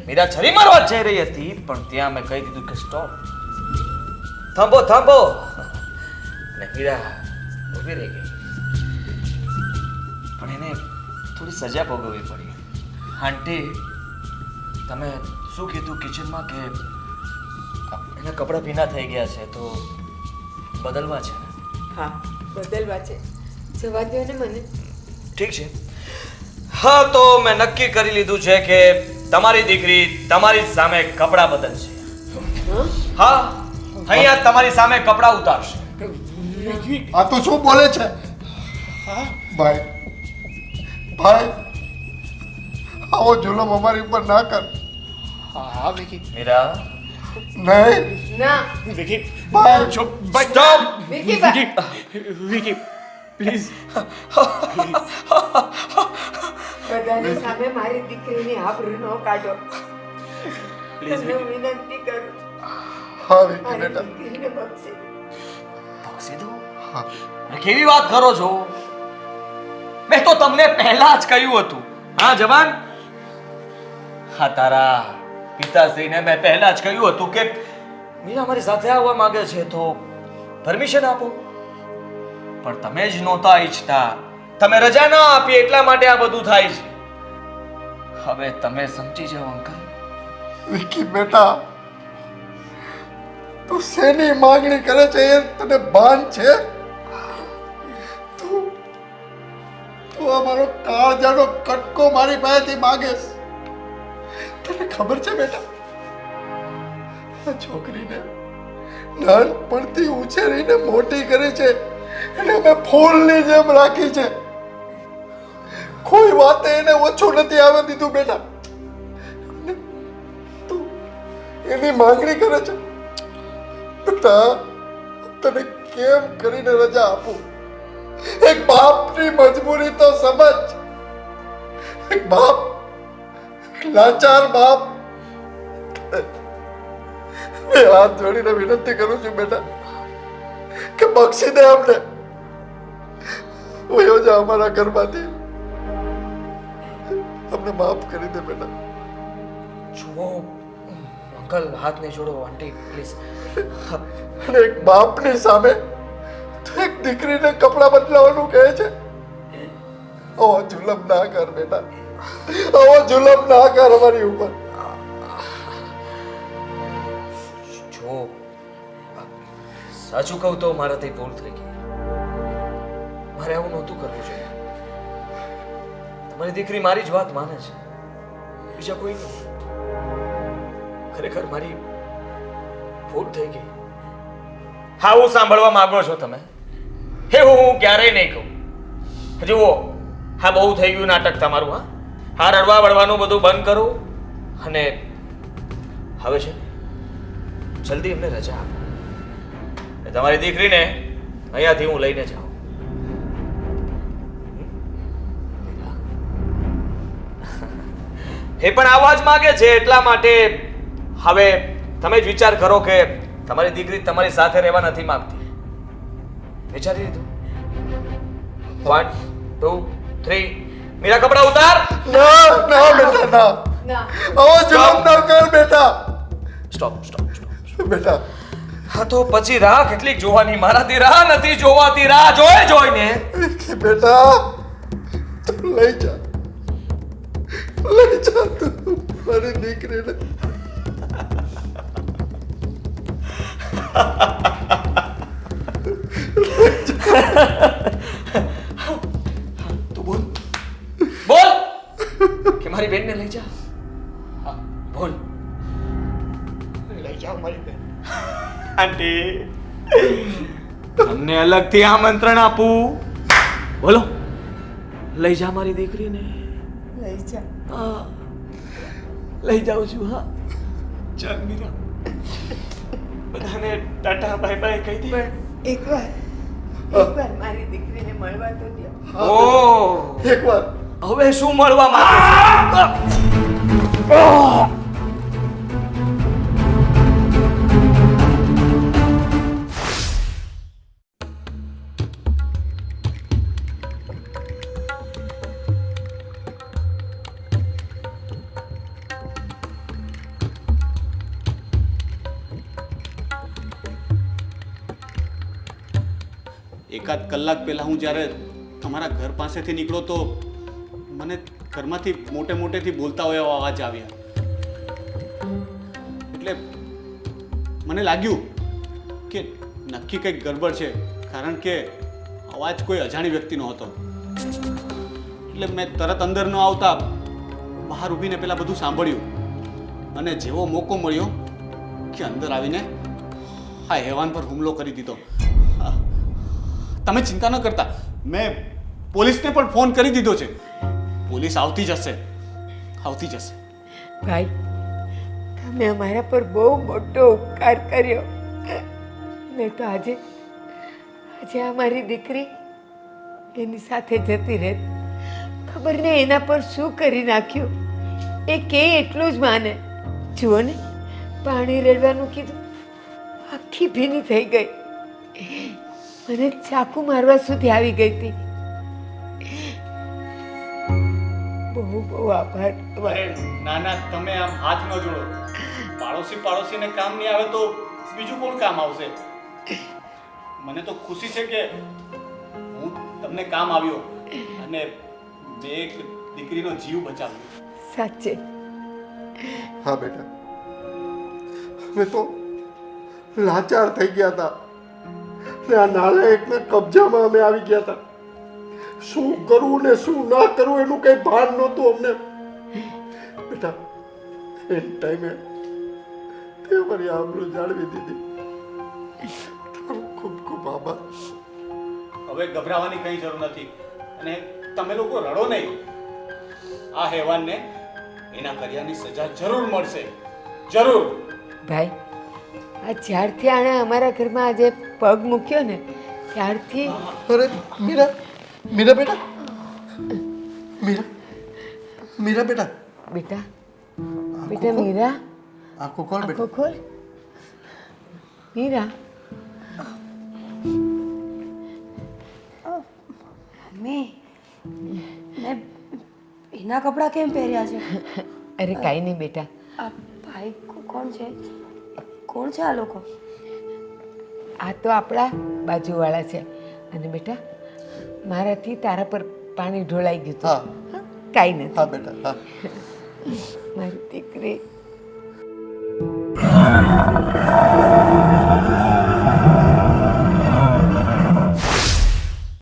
E: મીરા છરી મારવા જઈ રહી હતી, પણ ત્યાં મેં કહી દીધું કે સ્ટોપ, થાંભો થાંભો. ને મીરા ઊભી રહી ગઈ. પણ એને થોડી સજા ભોગવવી પડી. આંટી, તમે શું કીધું કિચનમાં કે એના કપડાં ભીના થઈ ગયા છે તો બદલવા છે?
D: હા, બદલવા છે. જવા દો ને મને.
E: ઠીક છે. હા, તો મેં નક્કી કરી લીધું છે કે તમારી દીકરી તમારી સામે કપડાં બદલશે. હા, અહીંયા તમારી સામે કપડાં ઉતારશે.
C: આ તો શું બોલે છે? ભાઈ ભાઈ, આવો જુલમ અમારી ઉપર ના કર.
B: હા વિકી,
E: મીરા,
C: નહીં
D: ના,
B: વિકી,
C: ભાઈ,
B: ચૂપ,
E: સ્ટોપ.
D: વિકી બા.
B: વિકી, પ્લીઝ.
D: બધાની સામે મારી દીકરીની આબરૂ ન કાઢો.
B: પ્લીઝ
D: તમને વિનંતી કરું,
C: હા વિકી
D: મારી
C: બેટા,
D: દીકરીને બક્ષી દો.
E: બક્ષી દો?
C: હા
E: અરે કેવી વાત કરો છો? મેં તો તમને પહેલા જ કહ્યું હતું. હા જવાન, હા તારા પિતાશ્રીને મેં પહેલા જ કહ્યું હતું કે મીરા મારી સાથે આવવા માંગે છે તો પરમિશન આપો. પણ તમે જ નહોતા ઈચ્છતા, તમે રજા ન આપી એટલા માટે આ બધું થાય છે. હવે તમે સમજી જાઓ અંકલ.
C: વિકી બેટા, તું શેની માંગણી કરે છે એ તને ભાન છે? તું અમારો કાળજાનો કટકો મારી પાસેથી માંગેશ. તને ખબર છે બેટા, આ છોકરીને નાનપણથી ઉછેરીને મોટી કરી છે અને મેં ફૂલની જેમ રાખી છે. કોઈ વાતે એને ઓછું નથી આવવા દીધું બેટા. તું એની માંગણી કરે છે બેટા, તને કેમ કરીને રજા આપું? એક બાપની મજબૂરી તો સમજ. એક બાપ, લાચાર બાપ. મેં હાથ જોડીને વિનંતી કરું છું બેટા કે બક્ષી દે અમને. વયો જા અમારા ઘરમાંથી. અમને માફ કરી દે બેટા.
E: જુઓ અંકલ, હાથ નહીં છોડો. આંટી પ્લીઝ.
C: અને એક બાપની સામે તું એક દીકરીને કપડાં બદલાવાનું કહે છે? આવો જુલમ ના કર બેટા, આવો જુલમ ના કર અમારી ઉપર.
E: જો સાચું કહું તો મારાથી ભૂલ થઈ ગઈ. મારે આવું નહોતું કરવું જોઈએ. તમારી દીકરી મારી જ વાત માને છે, બીજા કોઈ નહીં. ખરેખર મારી ભૂલ થઈ ગઈ. હા, હું સાંભળવા માંગો છો તમે? એવું હું ક્યારેય નહીં કહું. જુઓ, હા બહુ થઈ ગયું નાટક તમારું. હા, રડવા વળવાનું બધું બંધ કરો અને હવે છે ને જલ્દી એમને રજા આપો. તમારી દીકરીને અહીંયાથી હું લઈને જાઉં. એ પણ આવા જ માંગે છે એટલા માટે હવે તમે જ વિચાર કરો કે તમારી દીકરી તમારી સાથે રહેવા નથી માંગતી. વિચારી લીધું? 1 2 3 મીરા, કપડા ઉતાર.
C: ના ના બેટા, ના.
D: ના,
C: આવો જુલમ ના કર બેટા.
E: Stop stop stop.
C: બેટા,
E: હા તો પછી રાહ કેટલીક જોવાની? મારાથી રાહ નથી જોવાતી. રાહ જોઈને
C: વિકી બેટા, તું લઈ જા, લઈ જા તું મારી દીકરીને.
E: તું બોલ બોલ કે મારી બેનને લઈ જા. હા બોલ.
B: લઈ જાઓ મારી બેન.
E: આંટી, તમને અલગથી આમંત્રણ આપું. બોલો, લઈ જા મારી દીકરીને.
D: લઈ જા.
E: હા, લઈ જાઉં છું. હા ચાલ મીરા, બધાને ટાટા બાય બાય કહી દે.
D: પણ એકવાર મારી દીકરીને મળવા તો દો.
E: ઓ,
C: એકવાર
E: હવે શું મળવા માંગે છે?
F: એકાદ કલાક પહેલાં હું જ્યારે તમારા ઘર પાસેથી નીકળ્યો તો મને ઘરમાંથી મોટેથી બોલતા હોય એવા અવાજ આવ્યા. એટલે મને લાગ્યું કે નક્કી કંઈક ગડબડ છે, કારણ કે અવાજ કોઈ અજાણી વ્યક્તિનો હતો. એટલે મેં તરત અંદર ન આવતા બહાર ઊભીને પહેલાં બધું સાંભળ્યું, અને જેવો મોકો મળ્યો કે અંદર આવીને આ હેવાન પર હુમલો કરી દીધો. તમે ચિંતા ન કરતા, મેં પોલીસને પણ ફોન કરી દીધો છે. પોલીસ આવતી જશે.
D: ભાઈ, તમે અમારા પર બહુ મોટો ઉપકાર કર્યો. નહીં તો આજે આ મારી દીકરી એની સાથે જતી રહેત. ખબર ને એના પર શું કરી નાખ્યું. એ કે એટલું જ માને. જુઓ ને, પાણી રેડવાનું કીધું, આખી ભીની થઈ ગઈ. મને ચાકુ મારવા સુધી આવી ગઈ હતી. બહુ આભાર તમારો.
F: ના, તમે આમ હાથ ન જોડો. પાડોશીને કામ નહીં આવે તો બીજું કોણ કામ આવશે? મને તો ખુશી છે કે હું તમને કામ આવ્યો અને એક દીકરીનો જીવ બચાવ્યો.
D: સાચે.
C: હા બેટા, અમે તો લાચાર થઈ ગયા હતા ને આ નાલાયકના કબજામાં અમે આવી ગયા હતા. શું કરવું ને શું ના કરવું એનું કઈ ભાન નહોતું અમને. બેટા, એ ટાઈમે તે અમારી આબરૂ જાળવી દીધી. તારો ખૂબ ખૂબ આભાર.
F: હવે ગભરાવાની કઈ જરૂર નથી, અને તમે લોકો રડો નહીં. આ હેવાનને એના કર્યાની સજા જરૂર મળશે, જરૂર.
D: ભાઈ, આ જ્યારથી આણે અમારા ઘરમાં આજે પગ મૂક્યો ને ત્યારથી
C: અરે મીરા, મીરા બેટા, મીરા બેટા,
D: બેટા મીરા,
C: આંખો ખોલ
D: આંખો
C: બેટા.
D: ખોલ. મીરા,
A: મમ્મી, મેં એના કપડાં કેમ પહેર્યા છે?
D: અરે કાંઈ નહીં બેટા.
A: આ ભાઈ કોણ છે? કોણ છે આ લોકો?
D: આ તો આપણા બાજુવાળા છે. અને બેટા, મારાથી તારા પર પાણી ઢોળાઈ ગયું હતું.
C: હા
D: કાંઈ નથી.
C: હા બેટા, હા.
D: મારી દીકરી.